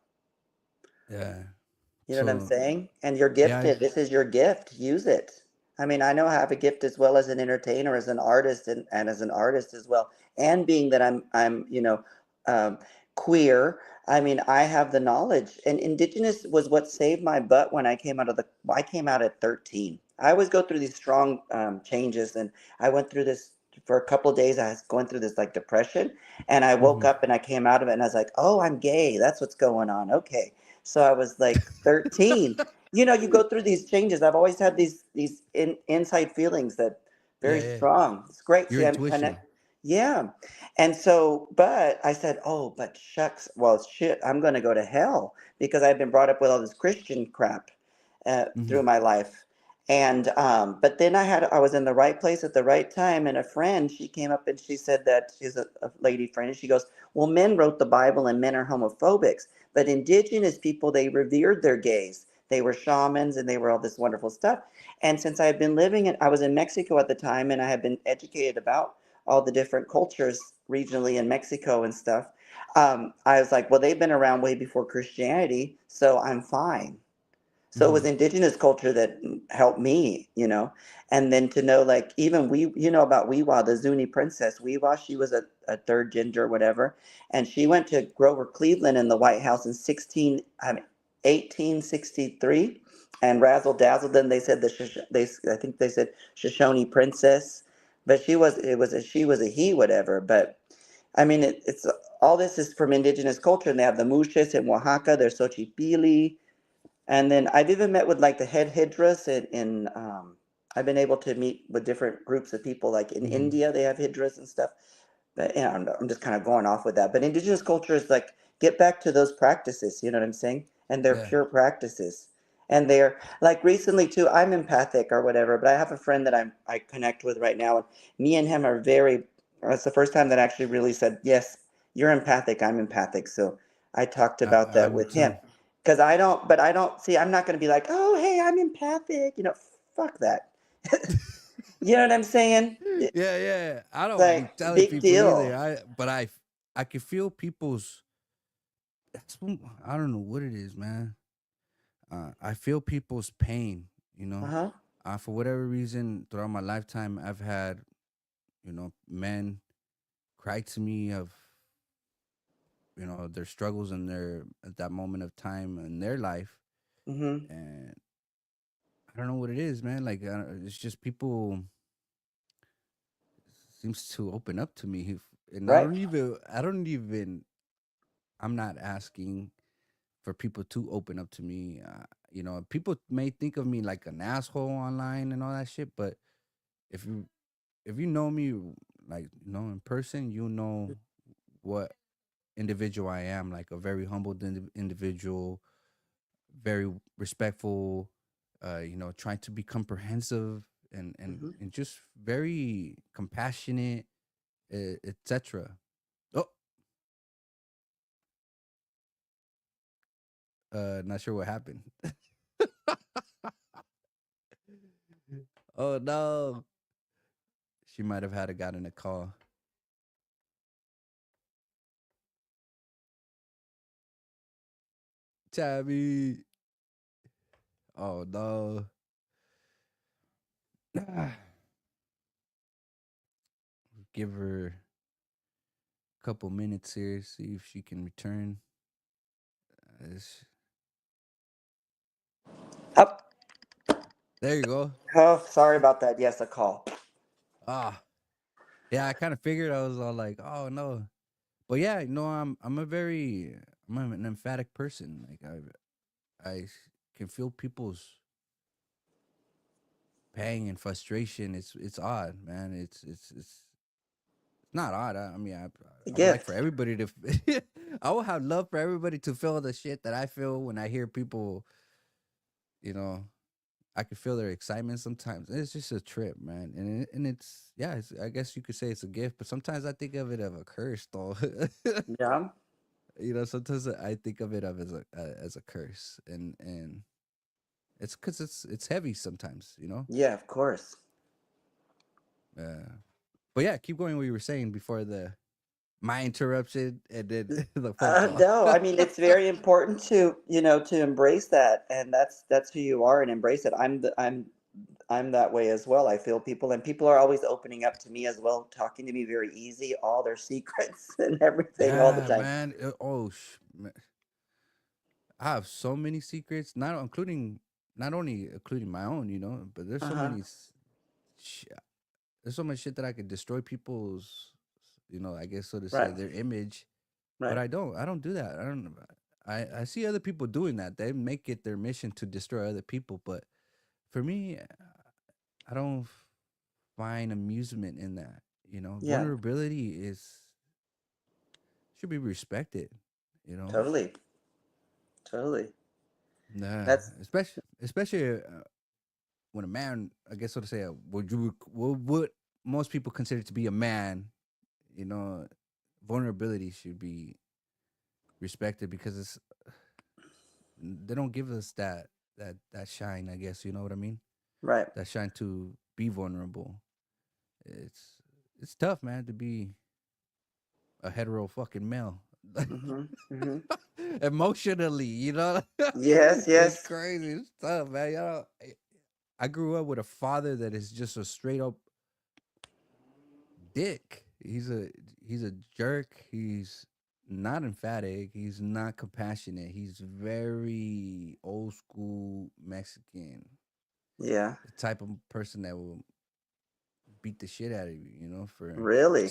yeah, You know what I'm so saying? And you're yeah, gifted. This is your gift. Use it. I mean, I know I have a gift as well as an entertainer, as an artist, and as an artist as well. And being that I'm um, queer. I mean, I have the knowledge. And Indigenous was what saved my butt when I came out of the. I came out at 13. I always go through these strong changes, and I went through this for a couple of days. I was going through this like depression, and I woke hmm up and I came out of it, and I was like, "Oh, I'm gay. That's what's going on." Okay, so I was like 13. You know, you go through these changes. I've always had these inside feelings that yeah, very yeah. strong. It's great. Your See, I'm intuition. connect. Yeah. And so, but I said, oh, but shucks, well, shit, I'm going to go to hell because I've been brought up with all this Christian crap hmm through my life. And but then I was in the right place at the right time, and a friend, she came up and she said that she's a lady friend, and she goes, well, men wrote the Bible and men are homophobics, but indigenous people, they revered their gays. They were shamans and they were all this wonderful stuff. And since I had been I was in Mexico at the time, and I had been educated about all the different cultures regionally in Mexico and stuff. I was like, well, they've been around way before Christianity, so I'm fine. So it hmm was indigenous culture that helped me, and then to know, like, even about Weewa, the Zuni princess. Weewa, she was a third gender or whatever, and she went to Grover Cleveland in the White House in 16, I mean, 1863, and Razzle Dazzle. Then they said I think they said Shoshone princess, but she was a he, whatever. But I mean, it's all this is from indigenous culture, and they have the Muxes in Oaxaca. There's Xochipilli, and then I've even met with like the head hydras I've been able to meet with different groups of people, like in Mm-hmm. India, they have hydras and stuff. But yeah, I'm just kind of going off with that. But indigenous culture is like, get back to those practices, you know what I'm saying? And they're Yeah. pure practices. And they're like recently too, I'm empathic or whatever, but I have a friend that I connect with right now, and me and him are very, it's the first time that I actually really said, yes, you're empathic, I'm empathic. So I talked about I that am with him. too. Because I don't see, I'm not going to be like, oh, hey, I'm empathic. Fuck that. You know what I'm saying? It's Yeah, yeah. I don't be like, telling big people either. deal. I can feel people's. I don't know what it is, man. I feel people's pain. You Uh know, huh. for whatever reason, throughout my lifetime, I've had men cry to me of their struggles and their at that moment of time in their life, Mm-hmm. and I don't know what it is, man. Like it's just people seems to open up to me, and Right. I don't even. I'm not asking for people to open up to me. People may think of me like an asshole online and all that shit, but if you if you know me, like in person, you know what individual I am. Like a very humble individual, very respectful. Trying to be comprehensive Mm-hmm. and just very compassionate, etc. Oh, not sure what happened. Oh no, she might have had gotten a call. Tammie. Oh no. Give her a couple minutes here, see if she can return. It's- Oh, there you go. oh, sorry about that. Yes, a call. Ah, yeah. I kind of figured. I was all like, oh no, but yeah, I'm an emphatic person. Like I can feel people's pain and frustration. It's odd, man. It's not odd. I mean, A I would like for gift. everybody to. I would have love for everybody to feel the shit that I feel when I hear people. You know, I can feel their excitement sometimes. It's just a trip, man, and it's yeah. I guess you could say it's a gift, but sometimes I think of it as a curse, though. Yeah. Sometimes I think of it of as a curse, and it's because it's heavy sometimes. Yeah, of course. Uh, but yeah, keep going what you were saying before the my interruption and then the phone call. No, I mean it's very important to to embrace that, and that's who you are, and embrace it. I'm that way as well. I feel people, and people are always opening up to me as well, talking to me very easy, all their secrets and everything all the Yeah, time. man. I have so many secrets, not only including my own, but Uh huh. sh- there's so much shit that I could destroy people's, I guess so to say, Right. their image. But Right. I don't do that. I don't. I see other people doing that. They make it their mission to destroy other people. But for me, I don't find amusement in that. Yeah. Vulnerability is should be respected. You know, Totally. Totally. nah, That's especially when a man, I guess so to say, what most people consider to be a man, you know, vulnerability should be respected because they don't give us that shine. I guess you know what I mean. right. That shine to be vulnerable. It's it's tough, man, to be a hetero fucking male. Mm-hmm. Mm-hmm. Emotionally, Yes. it's Yes. crazy. It's tough, man. I grew up with a father that is just a straight up dick. He's a jerk. He's not emphatic. He's not compassionate. He's very old school Mexican. Yeah. The type of person that will beat the shit out of you, for Really?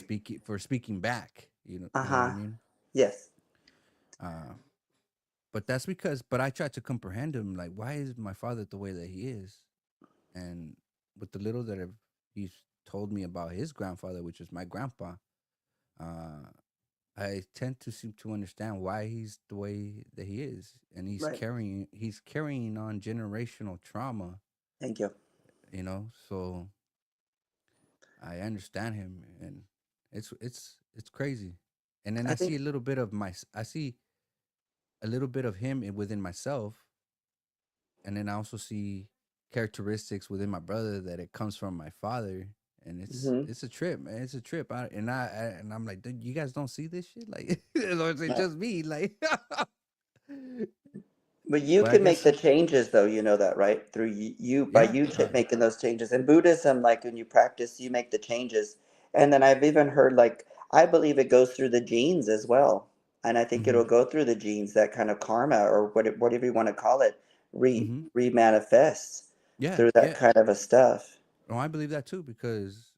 speaking back. You know what I Uh-huh. mean? Yes. Uh, but that's because. But I try to comprehend him. Like, why is my father the way that he is? And with the little that he's told me about his grandfather, which is my grandpa, uh, I tend to seem to understand why he's the way that he is, and Right. he's carrying on generational trauma. Thank you. So I understand him, and it's crazy. And then I I see think a little bit of I see a little bit of him within myself, and then I also see characteristics within my brother that it comes from my father, and it's mhm. it's a trip, man. It's a trip. And I'm like, "Dude, you guys don't see this shit, like, or is it Yeah. just me, like?" But you But I can make guess. the changes, though, you know that, right? Through you, by Yeah. you making those changes. In Buddhism, like when you practice, you make the changes. And then I've even heard, like, I believe it goes through the genes as well. And I think Hmm. it'll go through the genes, that kind of karma or whatever you want to call it, Hmm. re-manifests Yeah. through that Yeah. kind of a stuff. No, I believe that too because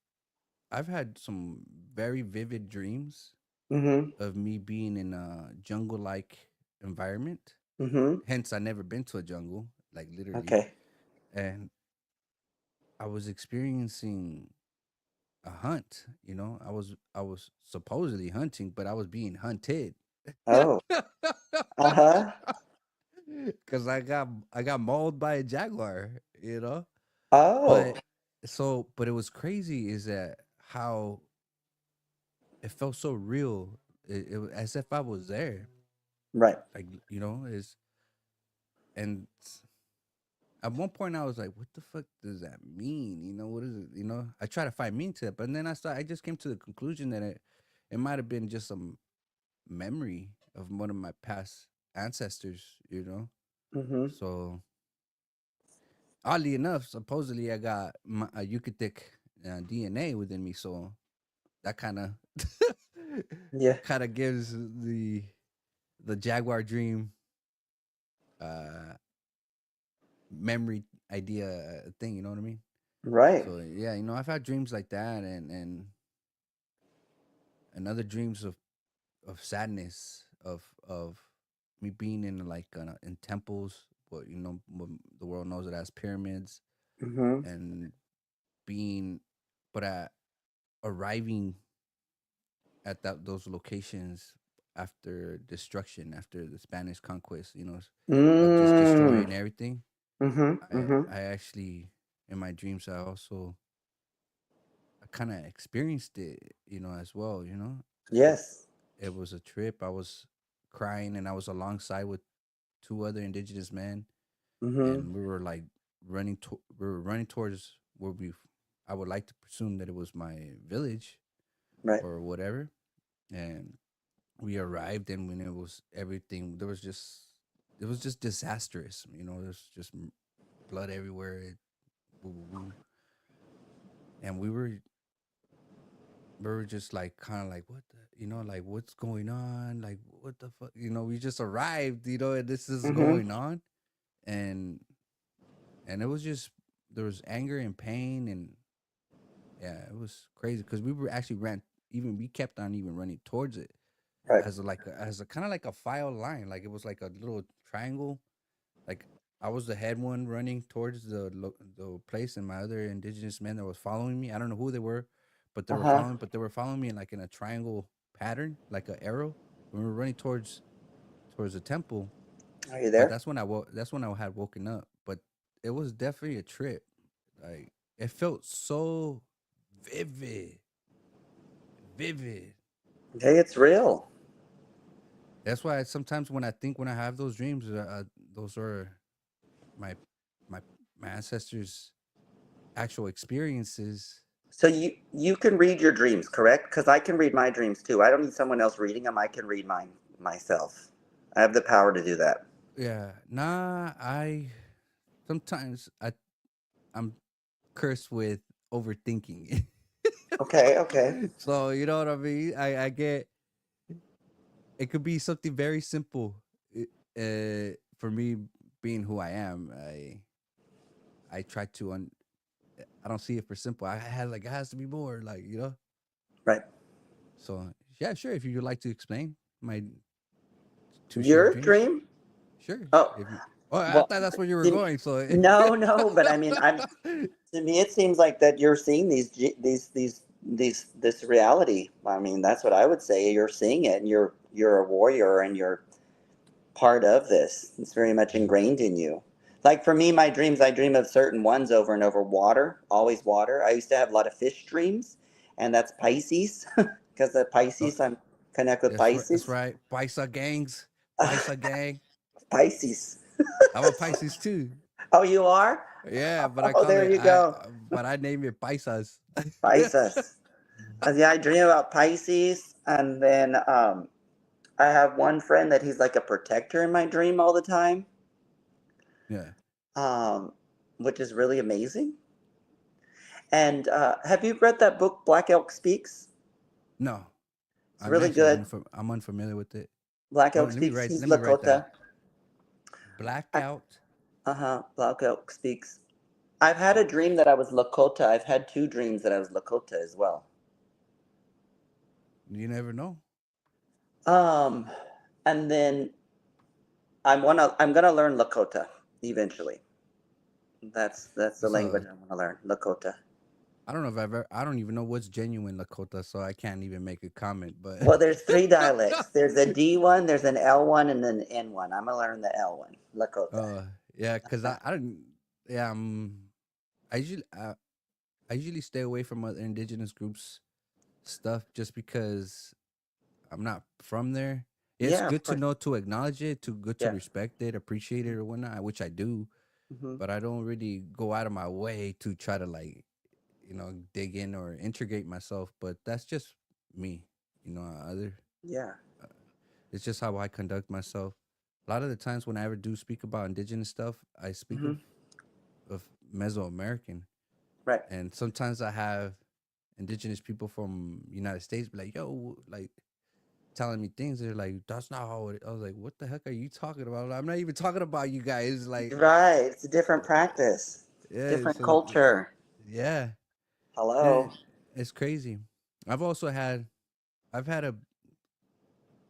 I've had some very vivid dreams Mm-hmm. of me being in a jungle-like environment. Mm-hmm. Hence, I never been to a jungle, like literally, Okay. and I was experiencing a hunt. I was supposedly hunting, but I was being hunted. Oh. Uh-huh. Cause I got mauled by a jaguar. Oh. But but it was crazy is that how it felt so real. It was as if I was there. Right. Like, is and at one point I was like, what the fuck does that mean? What is it? I try to find meaning to it, but then I just came to the conclusion that it might have been just some memory of one of my past ancestors. Mm-hmm. So oddly enough, supposedly I got a Yucatec DNA within me, so that kind of Yeah. kind of gives the Jaguar dream uh memory idea thing. You know what I mean? Right. So yeah, I've had dreams like that, and other dreams of sadness of me being in like in temples, what the world knows it as pyramids, Mm-hmm. and being, but arriving at those locations after destruction, after the Spanish conquest, of just Mm. destroying everything. Mm-hmm. I Mm-hmm. I actually in my dreams I kind of experienced it, as well. It, Yes. it was a trip. I was crying, and I was alongside with two other indigenous men, Mm-hmm. and we were like we were running towards where I would like to presume that it was my village Right. or whatever, and we arrived, and when it was everything, it was just disastrous. There's just blood everywhere. Woo, woo, woo. And we were just like kind of like what like what's going on, like what the fuck, we just arrived, and this is Mm-hmm. going on, and it was just there was anger and pain, and yeah, it was crazy because we were actually we kept on even running towards it Right. as a kind of like a file line, like it was like a little triangle. Like I was the head one running towards the place, and my other indigenous men that was following me. I don't know who they were, but they were Uh-huh. following. But they were following me in like in a triangle pattern, like an arrow. We were running towards the temple. Are you But there? that's when I had woken up. But it was definitely a trip. Like it felt so vivid, vivid. Hey, it's real. That's why sometimes when I have those dreams, those are my my my ancestors' actual experiences. So you can read your dreams, correct? Because I can read my dreams too. I don't need someone else reading them. I can read mine myself. I have the power to do that. Yeah, nah. I sometimes I'm cursed with overthinking. Okay. Okay. So you know what I mean. I get it could be something very simple. For me, being who I am, I try to I don't see it for simple. I had like it has to be more, like, you know. Right. So yeah, sure. If you'd like to explain my two shared Your dreams, dream? sure. Oh, If you, oh, I well, thought that's where you were to going. So no, no, but I mean, I'm to me, it seems like that you're seeing these this reality. I mean, that's what I would say. You're seeing it, and you're a warrior, and you're part of this. It's very much ingrained in you. Like for me, my dreams, I dream of certain ones over and over. Water, always water. I used to have a lot of fish dreams, and that's Pisces, because the oh, Pisces, I'm connect with that's right. That's Pisces. right. Paisa gangs, Paisa gang. Pisces. I'm a Pisces too. Oh, you are? Yeah, but I Oh, call there it you go. but I name it Paisas. Pisces. Yeah, I dream about Pisces, and then I have one friend that he's like a protector in my dream all the time, Yeah. um, which is really amazing. And have you read that book, Black Elk Speaks? No, It's really good. I'm unfamiliar with it. Black Oh, Elk Speaks. He's let me write that. Lakota. Blackout. Black Elk Speaks. I've had a dream that I was Lakota. I've had two dreams that I was Lakota as well. You never know. Um, and then I'm gonna learn Lakota eventually. That's the It's language a I want to learn, Lakota. I don't know if I don't even know what's genuine Lakota, so I can't even make a comment. But Well, there's three dialects. There's a D one, there's an L one, and an N one. I'm gonna learn the L one, Lakota. yeah, cause I don't yeah I usually I, I usually stay away from other indigenous groups stuff just because I'm not from there. It's Yeah, of good to course. know, to acknowledge it, to good to Yeah. respect it, appreciate it or whatnot, which I do, Hmm. but I don't really go out of my way to try to, like, dig in or integrate myself. But that's just me, other Yeah. uh, it's just how I conduct myself. A lot of the times when I ever do speak about indigenous stuff, I speak Hmm. of Mesoamerican, Right. and sometimes I have indigenous people from United States be like, "Yo," like telling me things. They're like, "That's not how it." I was like, "What the heck are you talking about? I'm not even talking about you guys." Like, Right. It's a different practice, yeah, different so culture. yeah, Hello. and it's crazy. I've also had I've had a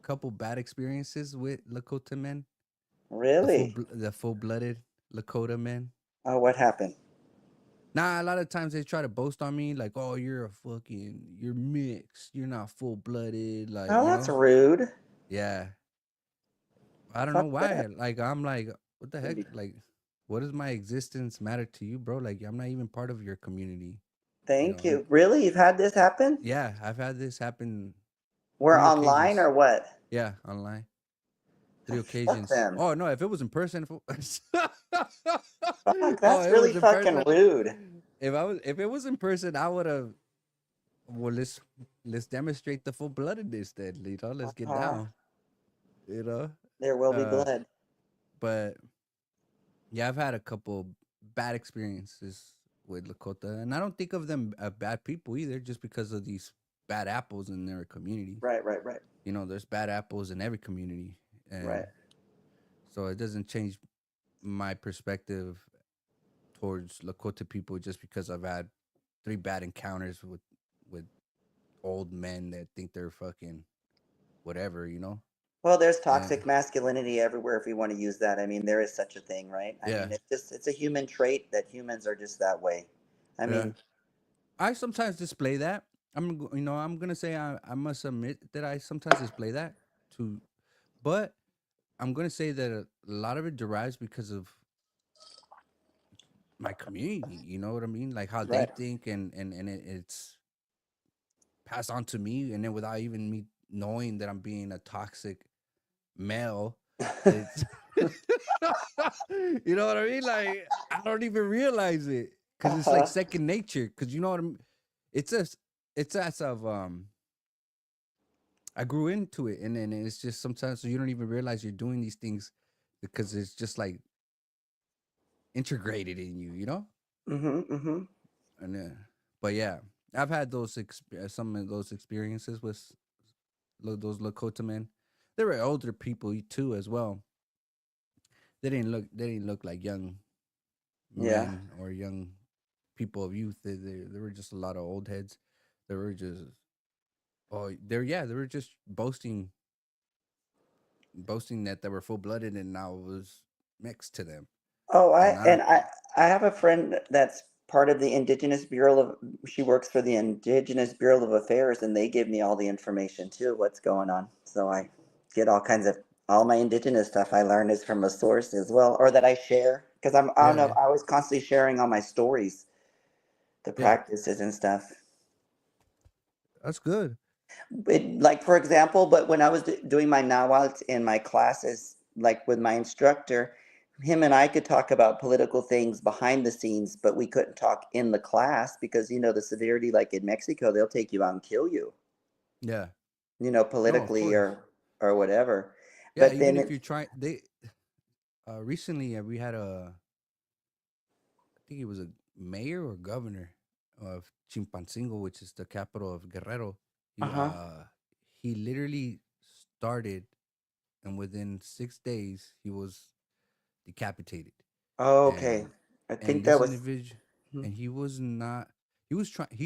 couple bad experiences with Lakota men, Really? the full blooded Lakota men. Oh, what happened? Nah, a lot of times they try to boast on me, like, "Oh, you're mixed, you're not full blooded," like, Oh, that's rude. yeah. I don't know Fuck why. that. Like, I'm like, what the Shouldn't heck? be. Like, what does my existence matter to you, bro? Like, I'm not even part of your community. Thank I'm you. Really? You've had this happen? Yeah, I've had this happen We're three online occasions. or what? Yeah, online. Three Fuck occasions. them. Oh no, if it was in person, Fuck, oh, that's it really was in fucking person. rude. If it was in person, I would have. Well, let's demonstrate the full bloodedness then. Let's get Uh, down. You know, there will be uh, blood. but yeah, I've had a couple bad experiences with Lakota, and I don't think of them as bad people either, just because of these bad apples in their community. Right, right, right, There's bad apples in every community, and right. so it doesn't change my perspective towards Lakota people just because I've had three bad encounters with old men that think they're fucking whatever. Well, there's And toxic masculinity everywhere if you want to use that. I mean, there is such a thing, right? I yeah, mean, it's a human trait that humans are just that way. I yeah. mean, I sometimes display that. I'm gonna say I must admit that I sometimes display that to, but I'm gonna say that a lot of it derives because of my community. You know what I mean? Like how they right. think, and it's passed on to me, and then without even me knowing that I'm being a toxic male, it's you know what I mean? Like I don't even realize it because it's like Uh-huh. second nature. Because you know what I mean? It's a it's as of I grew into it, and then it's just sometimes so you don't even realize you're doing these things because it's just like integrated in you. Mm-hmm, mm-hmm. And but yeah, I've had some of those experiences with those Lakota men. There were older people too as well. They didn't look like young Yeah. men or young people of youth. There were just a lot of old heads. They were just they were just boasting that they were full blooded and now it was mixed to them. Oh, And I I and don't. I have a friend that's part of the Indigenous Bureau of. She works for the Indigenous Bureau of Affairs, and they give me all the information too, what's going on. So I get all kinds of all my Indigenous stuff I learn is from a source as well, or that I share because I don't Yeah, know, yeah, I was constantly sharing all my stories, the yeah. practices and stuff. That's good. Like for example, but when I was doing my nawalt in my classes, like with my instructor, him and I could talk about political things behind the scenes, but we couldn't talk in the class because the severity, like in Mexico, they'll take you out and kill you, Yeah. No, of politically course. or whatever. Yeah, But even then if you try they recently we had I think he was a mayor or governor of Chimpancingo, which is the capital of Guerrero. uh He huh. he literally started, and within 6 days he was decapitated. Oh, okay. And I think and that this was. individual, Mhm. and he was not. He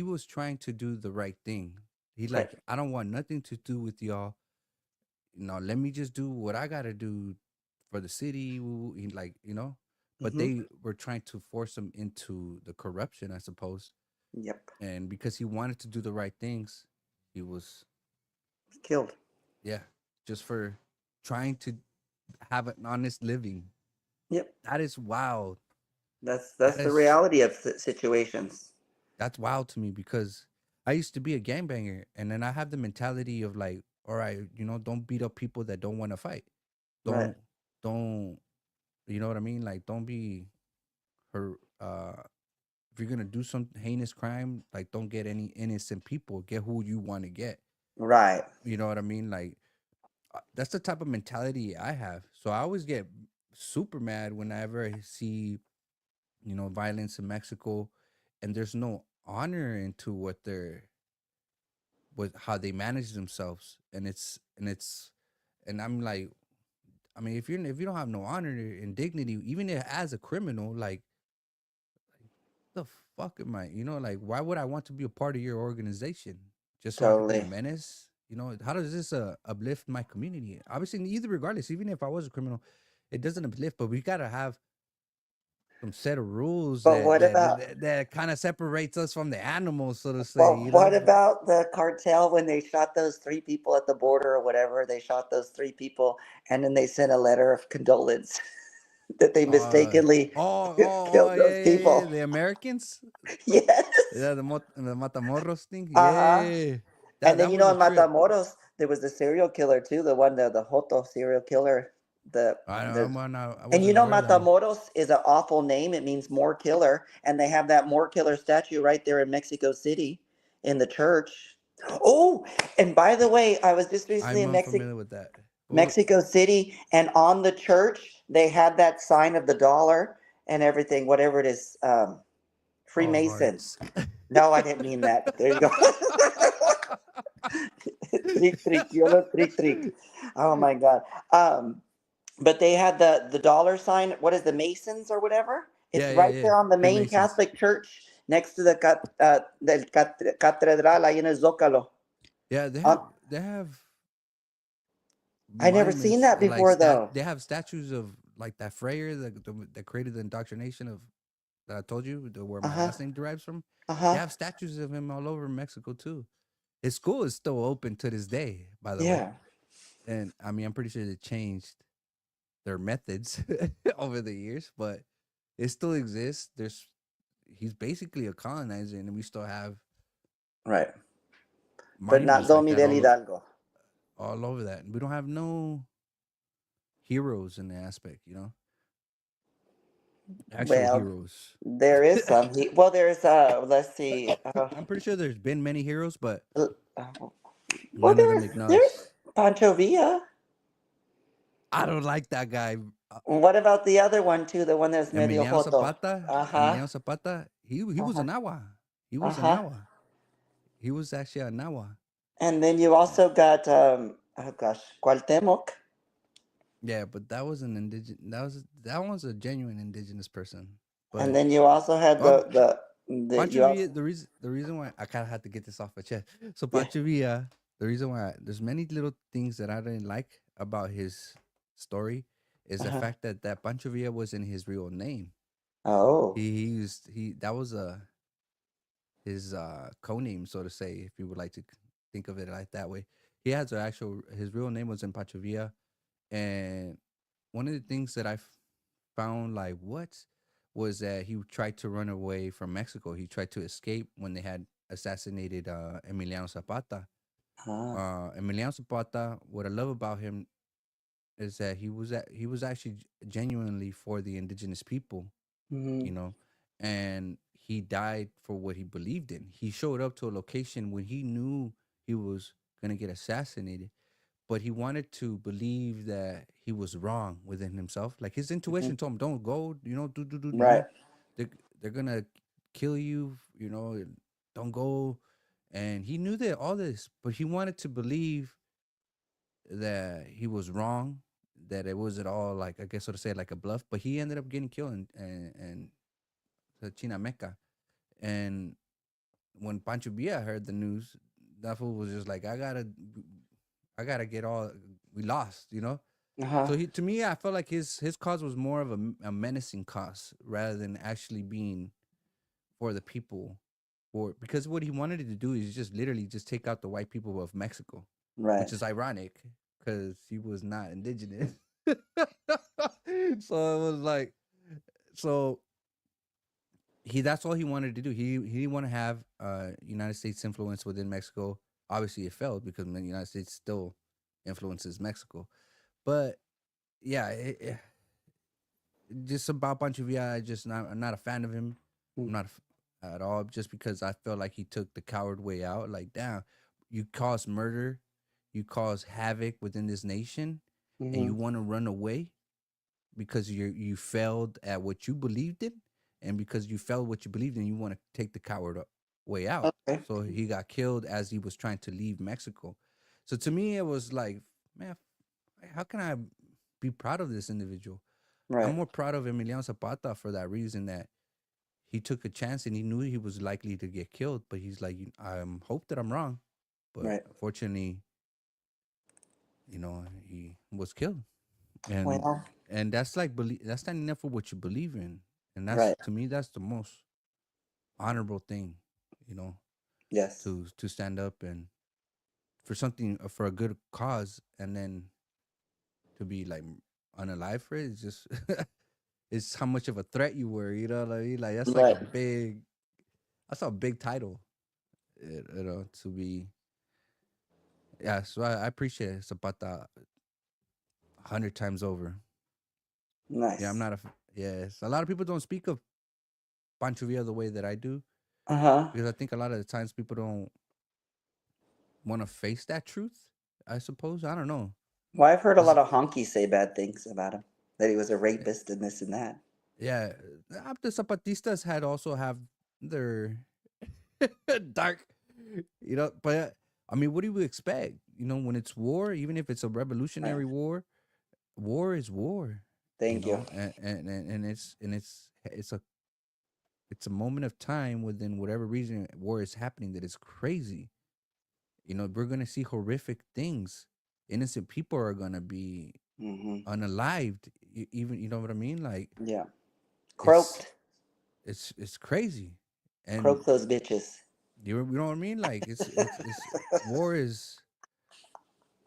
was trying to do the right thing. He Right. like, I don't want nothing to do with y'all. Let me just do what I gotta do for the city. He like, but Hmm. they were trying to force him into the corruption, I suppose. Yep. And because he wanted to do the right things, he was, Killed. yeah, just for trying to have an honest living. Yep. That is wild. That's That the is reality of situations. that's wild to me because I used to be a gangbanger, and then I have the mentality of like, all right, don't beat up people that don't want to fight. Right. Don't you know what I mean? Like, don't be her. If you're gonna do some heinous crime, like, don't get any innocent people. Get who you want to get. Right. You know what I mean? Like, that's the type of mentality I have. So I always get super mad whenever I see violence in Mexico, and there's no honor into with how they manage themselves, and I'm like, I mean, if you don't have no honor and dignity, even as a criminal, like, the fuck am I? Like, why would I want to be a part of your organization just so I could be a Totally. menace? How does this uplift my community? Obviously, either regardless, even if I was a criminal, it doesn't uplift. But we gotta have some set of rules But that what that about that, that kind of separates us from the animals, so to say. well, what about the cartel when they shot those three people at the border or whatever? They shot those three people and then they sent a letter of condolence that they Uh mistakenly oh, killed those yeah, yeah, yeah. people. The Americans, Yes. yeah, the Matamoros thing, Uh-huh. yeah. And That then was a in trip. Matamoros, there was the serial killer too, the Joto serial killer. The the I And wasn't aware of that one. Matamoros is an awful name. It means more killer. And they have that more killer statue right there in Mexico City in the church. Oh, and by the way, I was just recently I'm in unfamiliar with that. Mexico City, and on the church, they had that sign of the dollar and everything, whatever it is, Oh, Freemason. hearts. No, I didn't mean that. There you go. Trick, trick, YOLO, trick, trick. Oh my God. Um, but they had the dollar sign. What is the Masons or whatever? It's Yeah, yeah, right yeah. there on the main Freemasons. Catholic church next to the catedral ahí en el Zócalo. Yeah, they have Uh, they have I never seen monuments, that like before though. they have statues of like that Freyer that created the indoctrination of that I told you, where Uh my huh. last name derives from. Uh They huh. have statues of him all over Mexico too. His school is still open to this day, by the way. Yeah. And I mean, I'm pretty sure they changed their methods over the years, but it still exists. He's basically a colonizer, and we still have Right. But not monuments Don like that Miguel Hidalgo. all over that. We don't have no heroes in the aspect. Actual Well, heroes. there is some. Well, there's let's see. I'm pretty sure there's been many heroes, but Uh, well, none of them there's acknowledged. Pancho Villa. I don't like that guy. What about the other one too? The one that's medio Emiliano joto. Zapata. Uh huh. Emiliano Zapata. He Uh was a huh. Nahua. He Uh was a huh. Nahua. He was actually a Nahua. And then you Uh, also got Oh gosh, Cuauhtemoc. Yeah, but that was an indigenous. That one's a genuine indigenous person. And But then you also had well, the Pancho you also Villa. The reason why I kind of had to get this off my chest. So yeah. Pancho Villa. The reason why there's many little things that I didn't like about his story is the Uh-huh. fact that Pancho Villa wasn't his real name. Oh. He used he that was his co-name, so to say, if you would like to think of it like that way. He has an actual his real name was in Pancho Villa, and one of the things that found like what was that he tried to run away from Mexico. He tried to escape when they had assassinated Emiliano Zapata. Ah. Emiliano Zapata, what I love about him is that he was actually genuinely for the indigenous people, Mm-hmm. you know, and he died for what he believed in. He showed up to a location when he knew he was gonna get assassinated, but he wanted to believe that he was wrong within himself. Like his Mm-hmm. intuition told him, "Don't go, do, Right. they're they're gonna kill you, don't go." And he knew that all this, but he wanted to believe that he was wrong, that it was at all like I guess so to say like a bluff. But he ended up getting killed and the Chinameca. And when Pancho Villa heard the news, that fool was just like, I gotta get all. We lost. Uh-huh. So he, to me, I felt like his cause was more of a menacing cause rather than actually being for the people. For because what he wanted to do is just literally just take out the white people of Mexico, which Right. is ironic because he was not indigenous. So it was like, so he that's all he wanted to do. He didn't want to have United States influence within Mexico. Obviously, it failed because the United States still influences Mexico. But yeah, just about Pancho Villa, I'm not a fan of him. I'm not at all. Just because I felt like he took the coward way out. Like, damn, you cause murder, you cause havoc within this nation, and Mm-hmm. you want to run away because you failed at what you believed in, and because you failed what you believed in, you want to take the coward way out. Okay. So he got killed as he was trying to leave Mexico. So to me, it was like, man, how can I be proud of this individual? I'm Right. more proud of Emiliano Zapata for that reason that he took a chance and he knew he was likely to get killed, but he's like, I hope that I'm wrong, but Right. unfortunately, he was killed. and Well, and that's like that's standing up for what you believe in, and that's right. to me that's the most honorable thing, you know, Yes. to stand up and for something for a good cause, and then to be like unalive for it. It's just it's how much of a threat you were, like that's like Right. a big title, to be. Yeah, so I appreciate Zapata 100 times over. Yeah, I'm Nice. not a yes. A lot of people don't speak of Pancho Villa the way that I do Uh-huh. because I think a lot of the times people don't want to face that truth. I suppose I don't know. Well, I've heard a This, lot of honkies say bad things about him. That he was a rapist and this and that. yeah, the Zapatistas had also have their dark, But I mean, what do you expect? When it's war, even if it's a Right. revolutionary war, war is war. Thank you. And it's a moment of time within whatever reason war is happening that is crazy. We're gonna see horrific things. Innocent people are gonna be Mm-hmm. unalived. Even you know what I mean? Like Yeah. it's Croaked. it's crazy, and Croak those bitches. you know what I mean? Like it's war is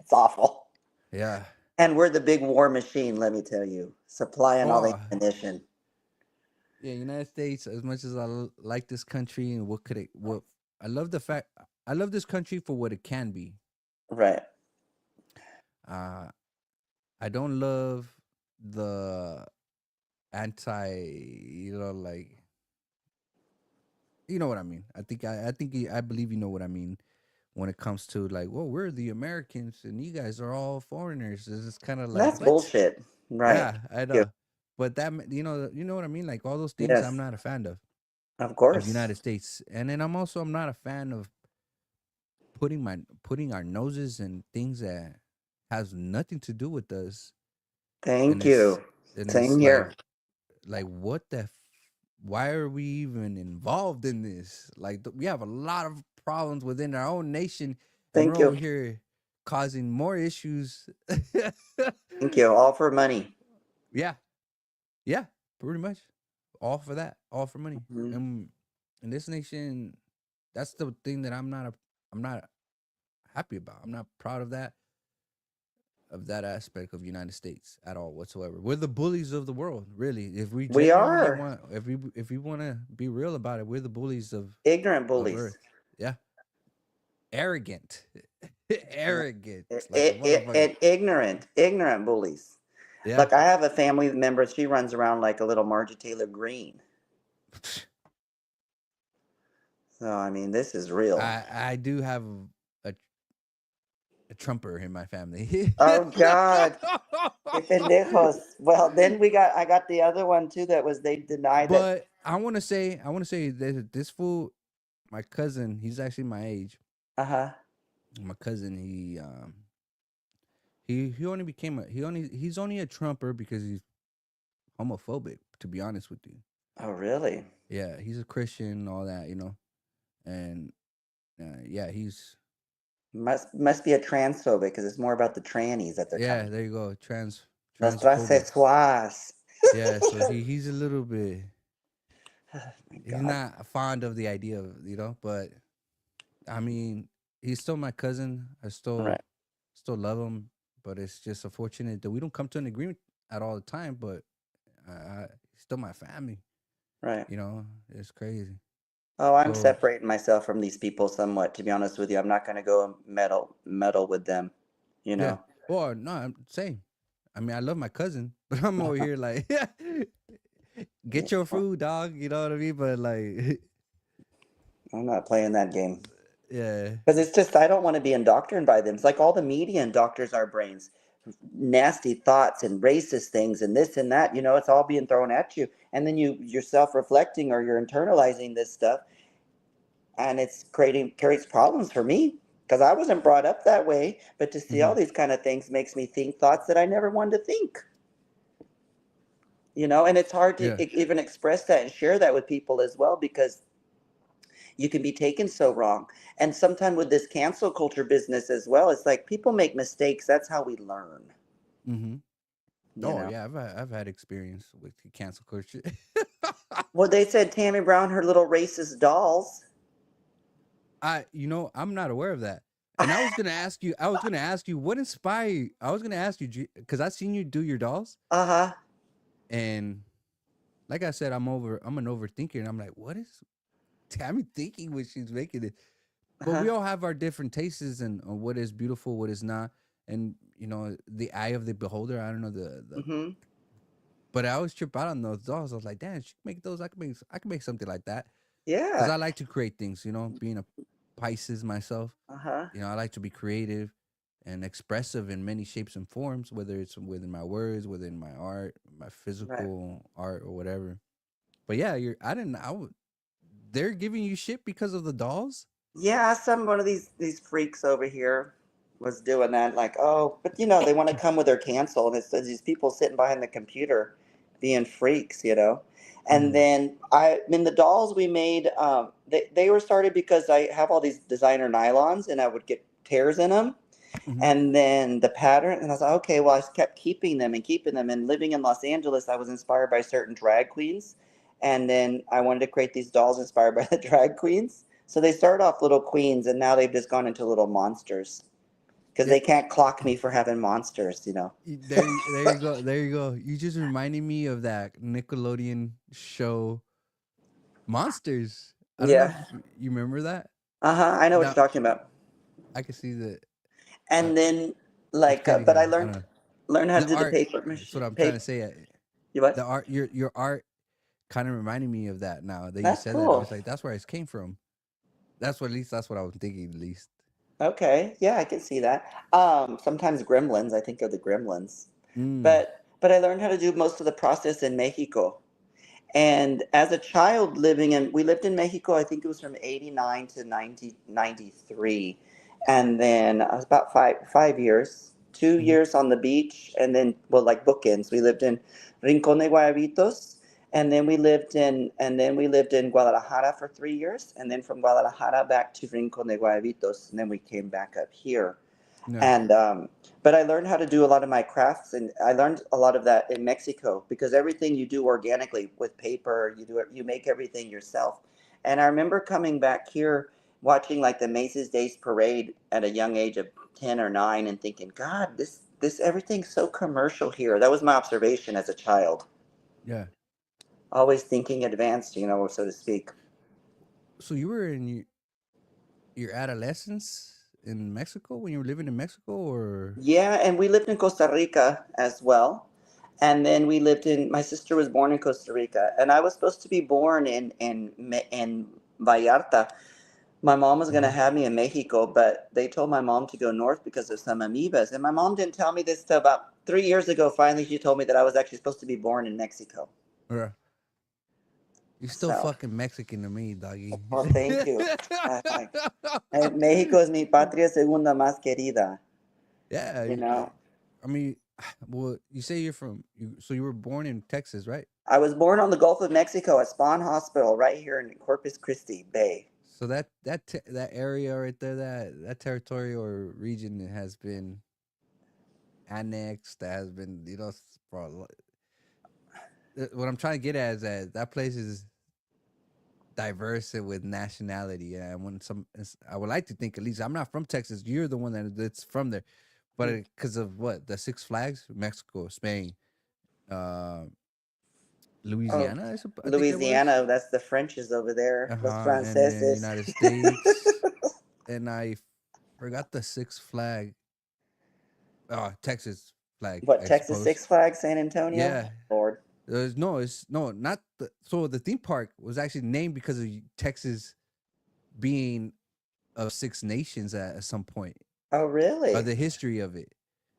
It's awful. yeah. And we're the big war machine, let me tell you. Supplying all the Oh ammunition. yeah, United States. As much as like this country and what I love the fact I love this country for what it can be. Right. Uh, I don't love the anti, like you know what I mean. I believe you know what I mean when it comes to like, well, we're the Americans and you guys are all foreigners. It's just kind of like That's what? bullshit. Right. Yeah, I Yeah. know, but you know what I mean. Like all those things, I'm Yes. not a fan Of of course. United States, and then I'm not a fan of putting our noses in things that. has nothing to do with us, and Thank it's you. and Same it's here. like what the why are we even involved in this? Like we have a lot of problems within our own nation, and we're Thank over you. here causing more issues. Thank you. All for money. Yeah, yeah, pretty much. All for that, all for money. Mhm. And in this nation, that's the thing that I'm not happy about. I'm not proud of that aspect of United States at all whatsoever. We're the bullies of the world, really. If we We genuinely are want, if we want to be real about it, we're the bullies ignorant of Earth. bullies. Yeah, arrogant, Yeah. arrogant, like a motherfucker. And ignorant bullies. Yeah, Like I have a family member, she runs around like a little Margie Taylor Greene. So I mean, this is real. I do have a, a trumper in my family. Oh God. Que pendejos. Well, then I got the other one too that was they deny that. But I want to say that this fool, my cousin, he's actually my age. Uh-huh. My cousin, he only became he's only a trumper because he's homophobic. To be honest with you, Oh really? yeah, he's a Christian and all that, and yeah, he's Must be a transphobic because it's more about the trannies that they're yeah. talking. There you go, Los transphobic. transexuales. Yeah, so he's a little bit. Oh my He's God. not fond of the idea of but I mean, he's still my cousin. I Right. still love him, but it's just unfortunate that we don't come to an agreement at all the time. But he's still my family. Right. It's crazy. Oh, I'm So separating myself from these people somewhat, to be honest with you. I'm not going to go and meddle with them, you yeah. know. Well, no, I'm same. I mean, I love my cousin, but I'm over here like, Yeah, get your food, dog. You know what I mean? But like, I'm not playing that game. yeah. Because it's just, I don't want to be indoctrinated by them. It's like all the media indoctrines our brains. Nasty thoughts and racist things and this and that, it's all being thrown at you. And then you're self-reflecting or you're internalizing this stuff. And it's creates problems for me because I wasn't brought up that way. But to see Hmm. all these kind of things makes me think thoughts that I never wanted to think. And it's hard to Yeah. even express that and share that with people as well because you can be taken so wrong. And sometimes with this cancel culture business as well, it's like people make mistakes. That's how we learn, Hmm. you Oh know. yeah, I've had experience with the cancel culture. Well, they said Tammy Brown, her little racist dolls. I'm not aware of that. And I was gonna ask you what inspired you. I was gonna ask you because I seen you do your dolls, Uh-huh. and like I said, I'm an overthinker, and I'm like, what is Tammy thinking when she's making it? But Uh-huh. we all have our different tastes and on what is beautiful, what is not, and the eye of the beholder. I don't know the. Mm-hmm. But I always trip out on those dolls. I was like, damn, she can make those. I can make something like that because Yeah. I like to create things. Being a Pisces myself. Uh-huh. I like to be creative and expressive in many shapes and forms, whether it's within my words, within my art, my Right. physical art, or whatever. But yeah, I didn't. They're giving you shit because of the dolls. Yeah, some one of these freaks over here was doing that, like, oh, but they want to come with their cancel, and it's these people sitting behind the computer being freaks. And Mm-hmm. then I mean the dolls we made, they were started because I have all these designer nylons and I would get tears in them. Mm-hmm. And then the pattern, and I was like, okay, well, I kept keeping them and keeping them. And living in Los Angeles, I was inspired by certain drag queens. And then I wanted to create these dolls inspired by the drag queens. So they started off little queens, and now they've just gone into little monsters because Yeah. they can't clock me for having monsters. There you go. There you go. You just reminded me of that Nickelodeon show, Monsters. I don't know Yeah. if you remember that. Uh-huh. I know what you're Now talking about. I can see that. Uh, And then, it's like, kind of but I I don't learned know. learned how to The do the art. paper That's what machine. I'm trying to Paper. say. You what? The art, your art, kind of reminded me of that. Now that you That's said that, I cool. was like, that's where it came from. That's what I was thinking. At least. Okay, yeah, I can see that. Sometimes gremlins, I think of the gremlins. Mm. But I learned how to do most of the process in Mexico. And as a child we lived in Mexico, I think it was from 89 to 1993. And then I was about 5 years two Mm-hmm. years on the beach, and then, well, like bookends. We lived in Rincon de Guayabitos, and then we lived in Guadalajara for 3 years, and then from Guadalajara back to Rincon de Guayabitos, and then we came back up here. Yeah. And but I learned how to do a lot of my crafts, and I learned a lot of that in Mexico, because everything you do organically with paper, you do it, you make everything yourself. And I remember coming back here, watching like the Macy's Days Parade at a young age of 10 or 9, and thinking, God, this everything's so commercial here. That was my observation as a child. Yeah. Always thinking advanced, so to speak. So you were in your adolescence in Mexico when you were living in Mexico, or Yeah, and we lived in Costa Rica as well. And then we lived in, my sister was born in Costa Rica, and I was supposed to be born in Vallarta. My mom was going to Mhm. have me in Mexico, but they told my mom to go north because of some amoebas. And my mom didn't tell me this till about 3 years ago. Finally, she told me that I was actually supposed to be born in Mexico. or you still So, fucking Mexican to me, doggy. well, thank you. Mexico es mi patria segunda más querida, Yeah, you know. I mean, well, you say so you were born in Texas, right? I was born on the Gulf of Mexico at Spawn Hospital right here in Corpus Christi Bay. So that area right there, that territory or region has been annexed. That has been, for what I'm trying to get at is that place is diverse and with nationality. And when I would like to think, at least I'm not from Texas. You're the one that's from there, but because of what the Six Flags, Mexico, Spain, uh, Oh, Louisiana, I think it was. Louisiana, that's the Frenches over there. Los And then franceses. United States, and I forgot the Six Flag, Texas flag, What, I Texas suppose. Six Flags, San Antonio? Yeah, Lord. it's no, not the. So the theme park was actually named because of Texas being of Six Nations at some point. Oh, really? The history of it.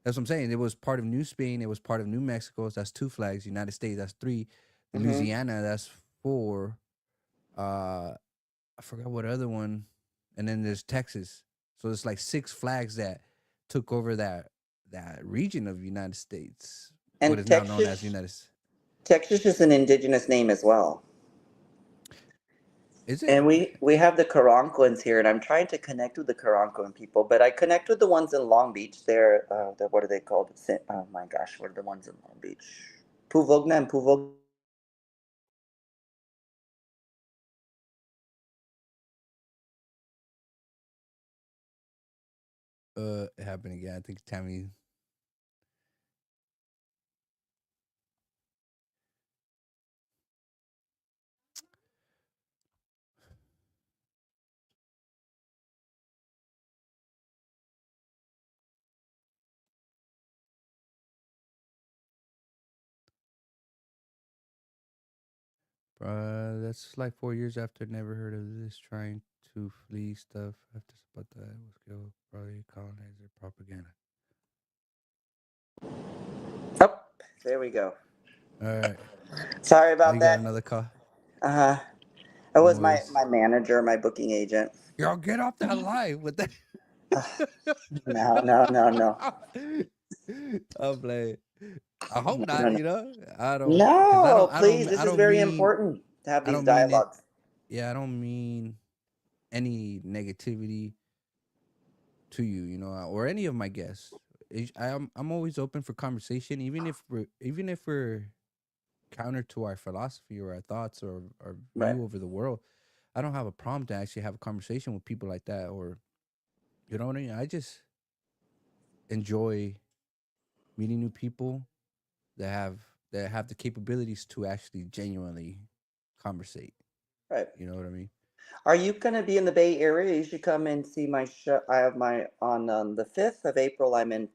That's what I'm saying. It was part of New Spain. It was part of New Mexico. So that's two flags. United States. That's three. Mm-hmm. Louisiana. That's four. I forgot what other one. And then there's Texas. So it's like six flags that took over that region of United States. What And is now known as Texas, United. Texas is an indigenous name as well. Is it? And we have the Karankoans here, and I'm trying to connect with the Karankoan people, but I connect with the ones in Long Beach. What are they called? Oh my gosh, what are the ones in Long Beach? Puvogna and Puvogna. It happened again. I think Tammie. That's like 4 years after. Never heard of this. Trying to flee stuff after but that was killed. Probably colonizer propaganda. Oh, there we go. All right. Sorry Oh, about you got that. another call? Uh huh. It No was worries. my manager, my booking agent. Y'all get off that live with that. No, no, no, no, I'm playing. I hope no, not. no. I don't, because No, please. This is very important to have I these don't mean it. dialogues. Yeah, I don't mean any negativity to you, or any of my guests. I'm always open for conversation, even if we're counter to our philosophy or our thoughts or our Right, view over the world. I don't have a problem to actually have a conversation with people like that, or you know what I mean. I just enjoy meeting new people that have the capabilities to actually genuinely conversate. right. You know what I mean? Are you going to be in the Bay Area? You should come and see my show. I have my on the 5th of April. I'm in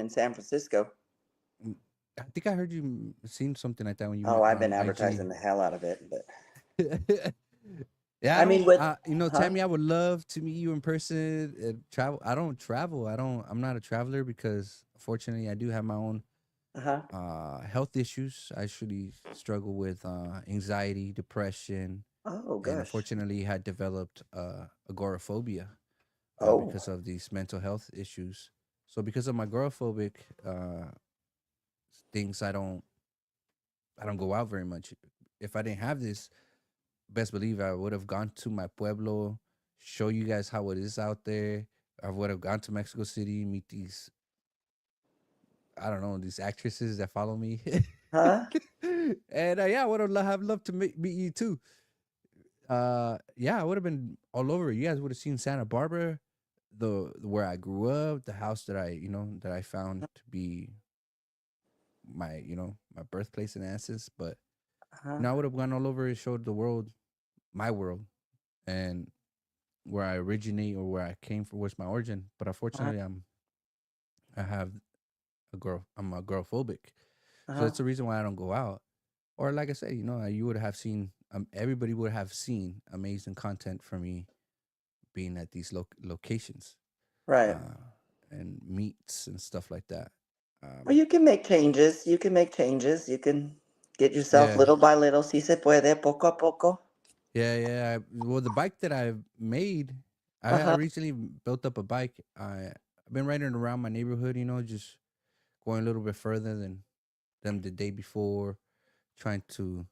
San Francisco. Mm, I think I heard you seen something like that when you Oh, went I've been on advertising IG. the hell out of it, but Yeah, I I mean, don't. with huh? Tammy, I would love to meet you in person and travel. I don't travel. I don't. I'm not a traveler because, fortunately, I do have my own Uh huh. health issues. I actually struggle with anxiety, depression, Oh and gosh. unfortunately, had developed agoraphobia Oh. because of these mental health issues. So because of my agoraphobic things, I don't go out very much. If I didn't have this, best believe I would have gone to my pueblo, show you guys how it is out there. I would have gone to Mexico City, meet these, I don't know, these actresses that follow me. Huh? And yeah, I would have loved to meet you too. Yeah, I would have been all over. You guys would have seen Santa Barbara, the where I grew up, the house that that I found to be my my birthplace in essence. But Uh-huh. I would have gone all over and showed the world, my world, and where I originate or where I came from, where's my origin. But Uh-huh. unfortunately, I have I'm agoraphobic, so Uh-huh. that's the reason why I don't go out. Or like I said, you would have seen, everybody would have seen amazing content for me being at these locations, Right. uh, and meets and stuff like that. Well, Um, you can make changes. You can make changes. You can get yourself yeah, little by little. Si se puede, poco a poco. yeah. Well, the bike that I've made, I Uh-huh. recently built up a bike. I've been riding around my neighborhood, just going a little bit further than them the day before, trying to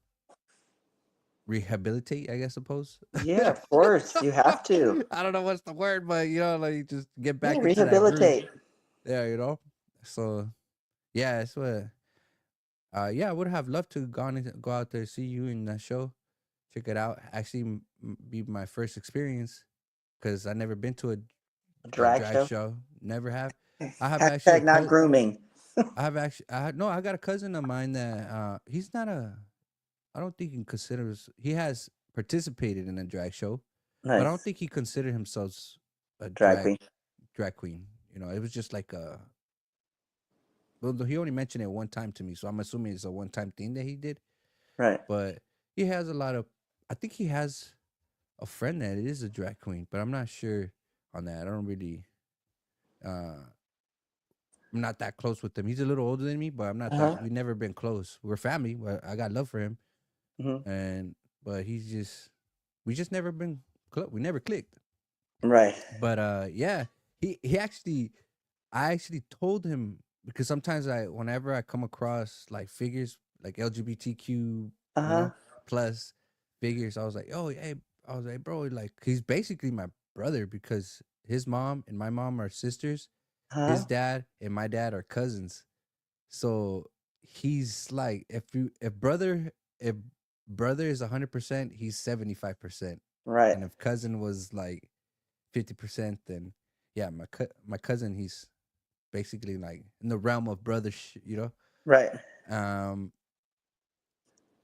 rehabilitate, I guess, suppose. Yeah, of course. You have to. I don't know what's the word, but like just get Yeah, back into that groove. rehabilitate. Yeah, So yeah, it's what. Yeah, I would have loved to go out there, see you in that show, check it out. Actually, be my first experience because I never been to a Drag drag show. show. Never have. I have actually a Hashtag not cousin. grooming. I have actually. No, I got a cousin of mine that he's not a. I don't think he considers he has participated in a drag show, but I don't Nice. think he considered himself a Drag queen. drag queen. It was just like a. Well, he only mentioned it one time to me, so I'm assuming it's a one time thing that he did. Right. But he has a lot of. I think he has a friend that is a drag queen, but I'm not sure on that. I don't really. Uh, I'm not that close with him. He's a little older than me, but I'm not that. Uh-huh. We've never been close. We're family. But I got love for him, Hmm. and but we just never been. We never clicked. Right. But yeah, he actually, I actually told him because sometimes whenever I come across like figures like LGBTQ, you Uh-huh. know, plus figures, I was like, oh hey, I was like, bro, like he's basically my brother because his mom and my mom are sisters. His Uh-huh. dad and my dad are cousins. So he's like, if brother is 100%, he's 75%, Right. and if cousin was like 50%, then yeah, my cousin, he's basically like in the realm of brother, Right. Um,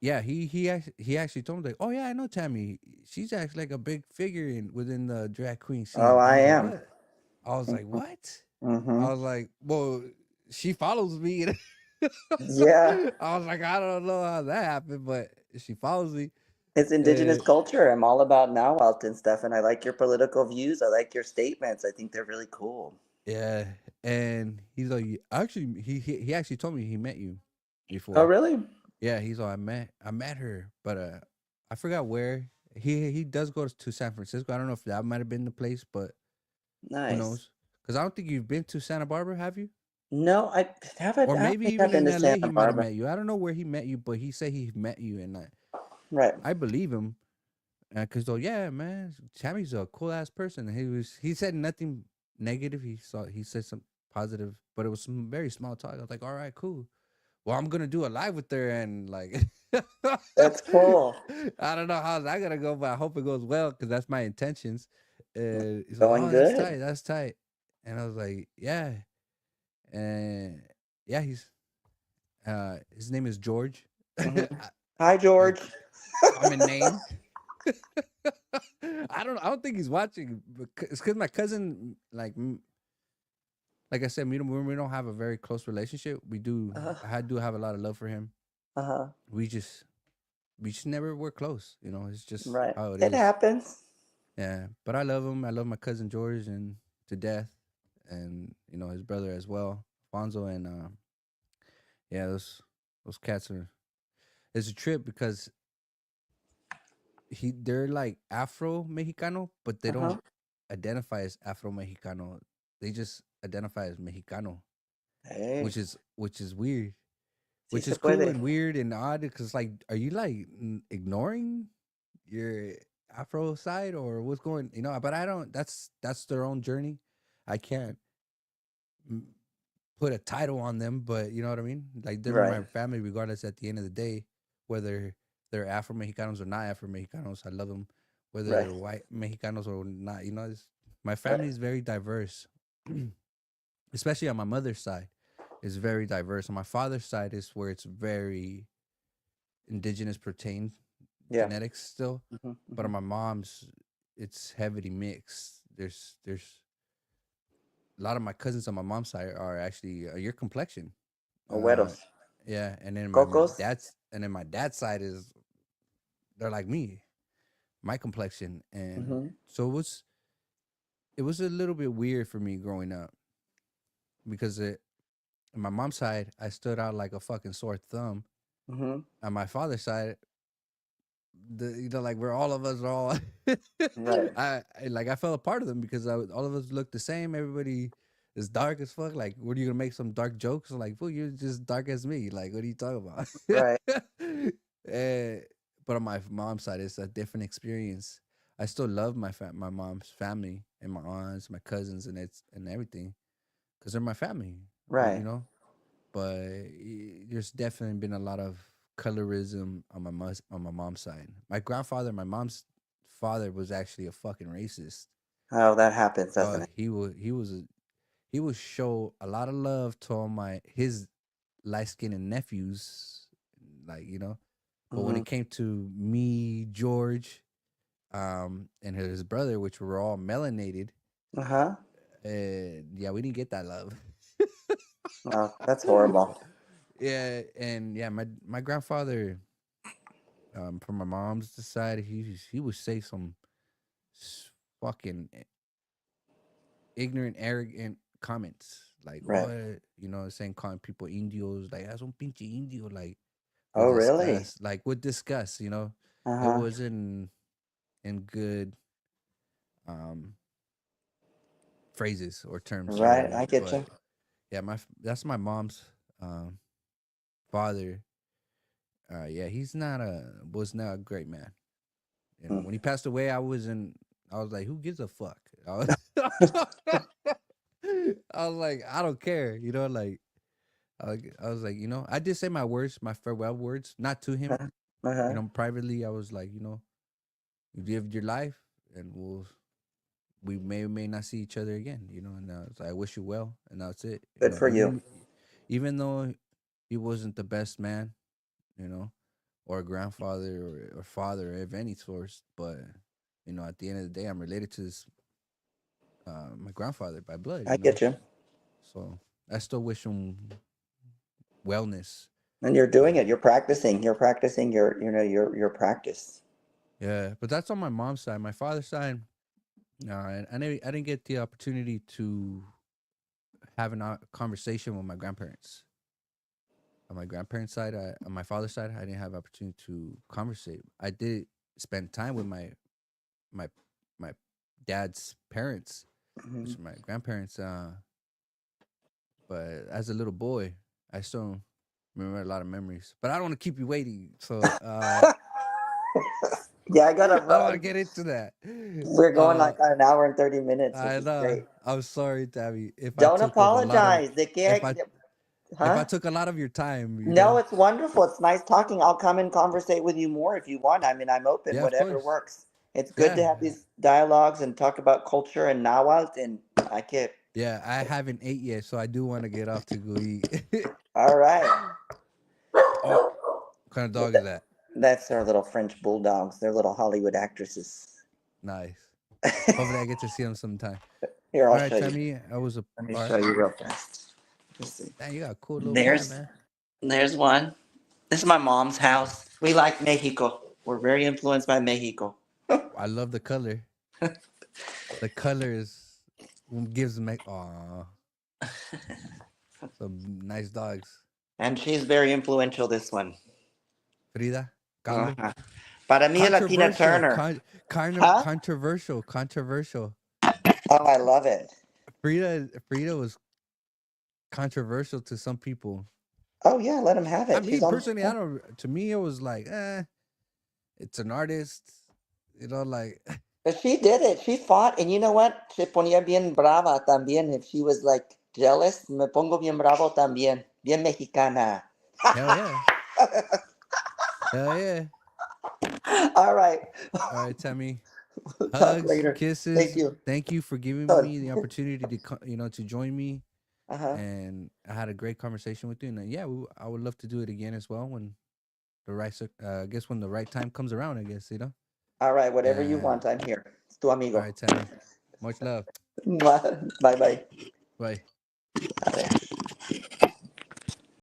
yeah, he actually told me like, oh yeah, I know Tammie. She's actually like a big figure within the drag queen Oh, scene. I I was like, am. what? I was like, what? Mm-hmm. I was like, well, she follows me. Yeah. I was like, I don't know how that happened, but she follows me. It's indigenous And culture. I'm all about Nahuatl and stuff, and I like your political views. I like your statements. I think they're really cool. yeah, and he's like, actually, he actually told me he met you Oh, before. really? Yeah, he's like, I met her, but I forgot where. He does go to San Francisco. I don't know if that might have been the place, but who Nice. knows? Because I don't think you've been to Santa Barbara, have you? No, I haven't. Or I don't maybe think I've even been in to LA, he Santa might have Barbara. met you. I don't know where he met you, but he said he met you, and Right. I believe him. Because though, yeah, man, Tammy's a cool ass person. And he said nothing negative. He said some positive, but it was some very small talk. I was like, all right, cool. Well, I'm gonna do a live with her, and like, That's cool. I don't know how's that gonna go, but I hope it goes well because that's my intentions. And he's like, Going oh, that's good. tight, that's tight. And I was like, yeah, and yeah, his name is George. Hmm. Hi, A George. common name. I don't think he's watching. It's because my cousin, like I said, we don't have a very close relationship. We do. Uh-huh. I do have a lot of love for him. Uh-huh. We just we just never were close. It's just Right. how it It is. happens. Yeah, but I love him. I love my cousin George and to death, and his brother as well, Fonzo, and yeah, those cats are. It's a trip because they're like Afro Mexicano, but they Uh-huh. don't identify as Afro Mexicano. They just identify as Mexicano, Hey, which is weird, sí which se is cool puede. and weird and odd because like, are you like ignoring your Afro side or what's going? You know, but I don't. That's their own journey. I can't mm, put a title on them, but you know what I mean. Like they're Right, my family, regardless. At the end of the day, whether they're Afro Mexicanos or not Afro Mexicanos, I love them. Whether right, they're white Mexicanos or not, you know, my family right. is very diverse, especially on my mother's side. Is very diverse. On my father's side is where it's very indigenous pertained Yeah. genetics still, Hmm, but on hmm. my mom's, it's heavily mixed. There's a lot of my cousins on my mom's side are actually your complexion. O Uh, güeros. yeah, and then Cocos. my dad's side is they're like me, my complexion, and Hmm, so it was a little bit weird for me growing up because on my mom's side I stood out like a fucking sore thumb. hmm. On my father's side, you know, like we're all of us are all Right, I felt a part of them because all of us look the same. Everybody is dark as fuck. Like, what are you gonna make some dark jokes? Like, fool, you're just dark as me. Like, what are you talking right, about? Eh, but on my mom's side, it's a different experience. I still love my mom's family and my aunts, my cousins, and everything because they're my family. You right. know, but there's definitely been a lot of colorism on on my mom's side. My grandfather, my mom's father, was actually a fucking racist. Oh, that happens, doesn't it? He would show a lot of love to all his light skinned nephews, like, you know. But when Hmm. it came to me, George, and his brother, which were all melanated, Uh-huh. yeah, we didn't get that love. Oh, that's horrible. Yeah, and yeah, my grandfather, from my mom's side, he would say some fucking ignorant, arrogant comments like, Right. you know, saying calling people indios, like, "That's un pinche indio," like Oh, really? with disgust, you know. It Uh-huh. wasn't in good um phrases or terms or Right, whatever. I get But you. yeah, that's my mom's um father. Yeah, he's not a was not a great man. You know, Mm. when he passed away, I was like, who gives a fuck? I was like, I don't care. You know, like I was like, you know, I did say my words, my farewell words, not to him. Uh-huh. You Uh-huh. know, privately, I was like, you know, you lived your life, and we may or may not see each other again. You know, and so I wish you well, and that's it. You Good know, for you. even though he wasn't the best man, you know, or a grandfather or father of any source, but you know, at the end of the day, I'm related to my grandfather by blood. I You know, get you. so I still wish him wellness. And you're doing Uh, it. You're practicing. You're practicing your practice. yeah, but that's on my mom's side. My father's side, I didn't get the opportunity to have a conversation with my grandparents. On my grandparents' side, on my father's side, I didn't have opportunity to conversate. I did spend time with my my dad's parents, Hmm. which are my grandparents. But as a little boy, I still remember a lot of memories. But I don't want to keep you waiting, so Yeah, I gotta I want to run. get into that. We're going Uh, like on an hour and 30 minutes, which I is know. great. I'm sorry, Tabby, if I Don't took up a lot of apologize. if I if I Huh? took a lot of your time, you No, know. it's wonderful. It's nice talking. I'll come and conversate with you more if you want. I mean, I'm open, Yeah, of whatever course. works. It's good to Yeah, have these dialogues and talk about culture and Nahuatl, and I get. yeah. I haven't ate yet, so I do want to get off to go eat. All right. Oh, what kind of dog is that? That's our little French bulldogs. They're little Hollywood actresses. Nice. Hopefully, I get to see him sometime. Here, All I'll right, show you. Tammy. I was a Let me all show right. you real fast. Let's see. Dang, you got a cool little cat, There's man. there's one. This is my mom's house. We like Mexico. We're very influenced by Mexico. I love the color. The color is gives me. Aw, some nice dogs. And she's very influential, this one. Frida Kahlo. Uh-huh. Para mí es la Tina Controversial. Turner. Huh? Controversial. Oh, I love it. Frida was controversial to some people. Oh yeah, let him have I it. mean, She's on. personally, I don't. To me, it was like, it's an artist, like But she did it. She fought, and you know what? Se ponía bien brava también. If she was like jealous, me pongo bien bravo también. Bien mexicana. hell yeah, hell yeah. All right. All right, Tammie. We'll talk Hugs, later. Thank kisses. you. Thank you for giving Son. me the opportunity to to join me, Uh-huh. and I had a great conversation with you. And yeah, I would love to do it again as well when I guess when the right time comes around. I guess. All right. Whatever you And want, I'm here. Es tu all amigo. right, Tammy. Much love. Bye bye. Bye. A ver.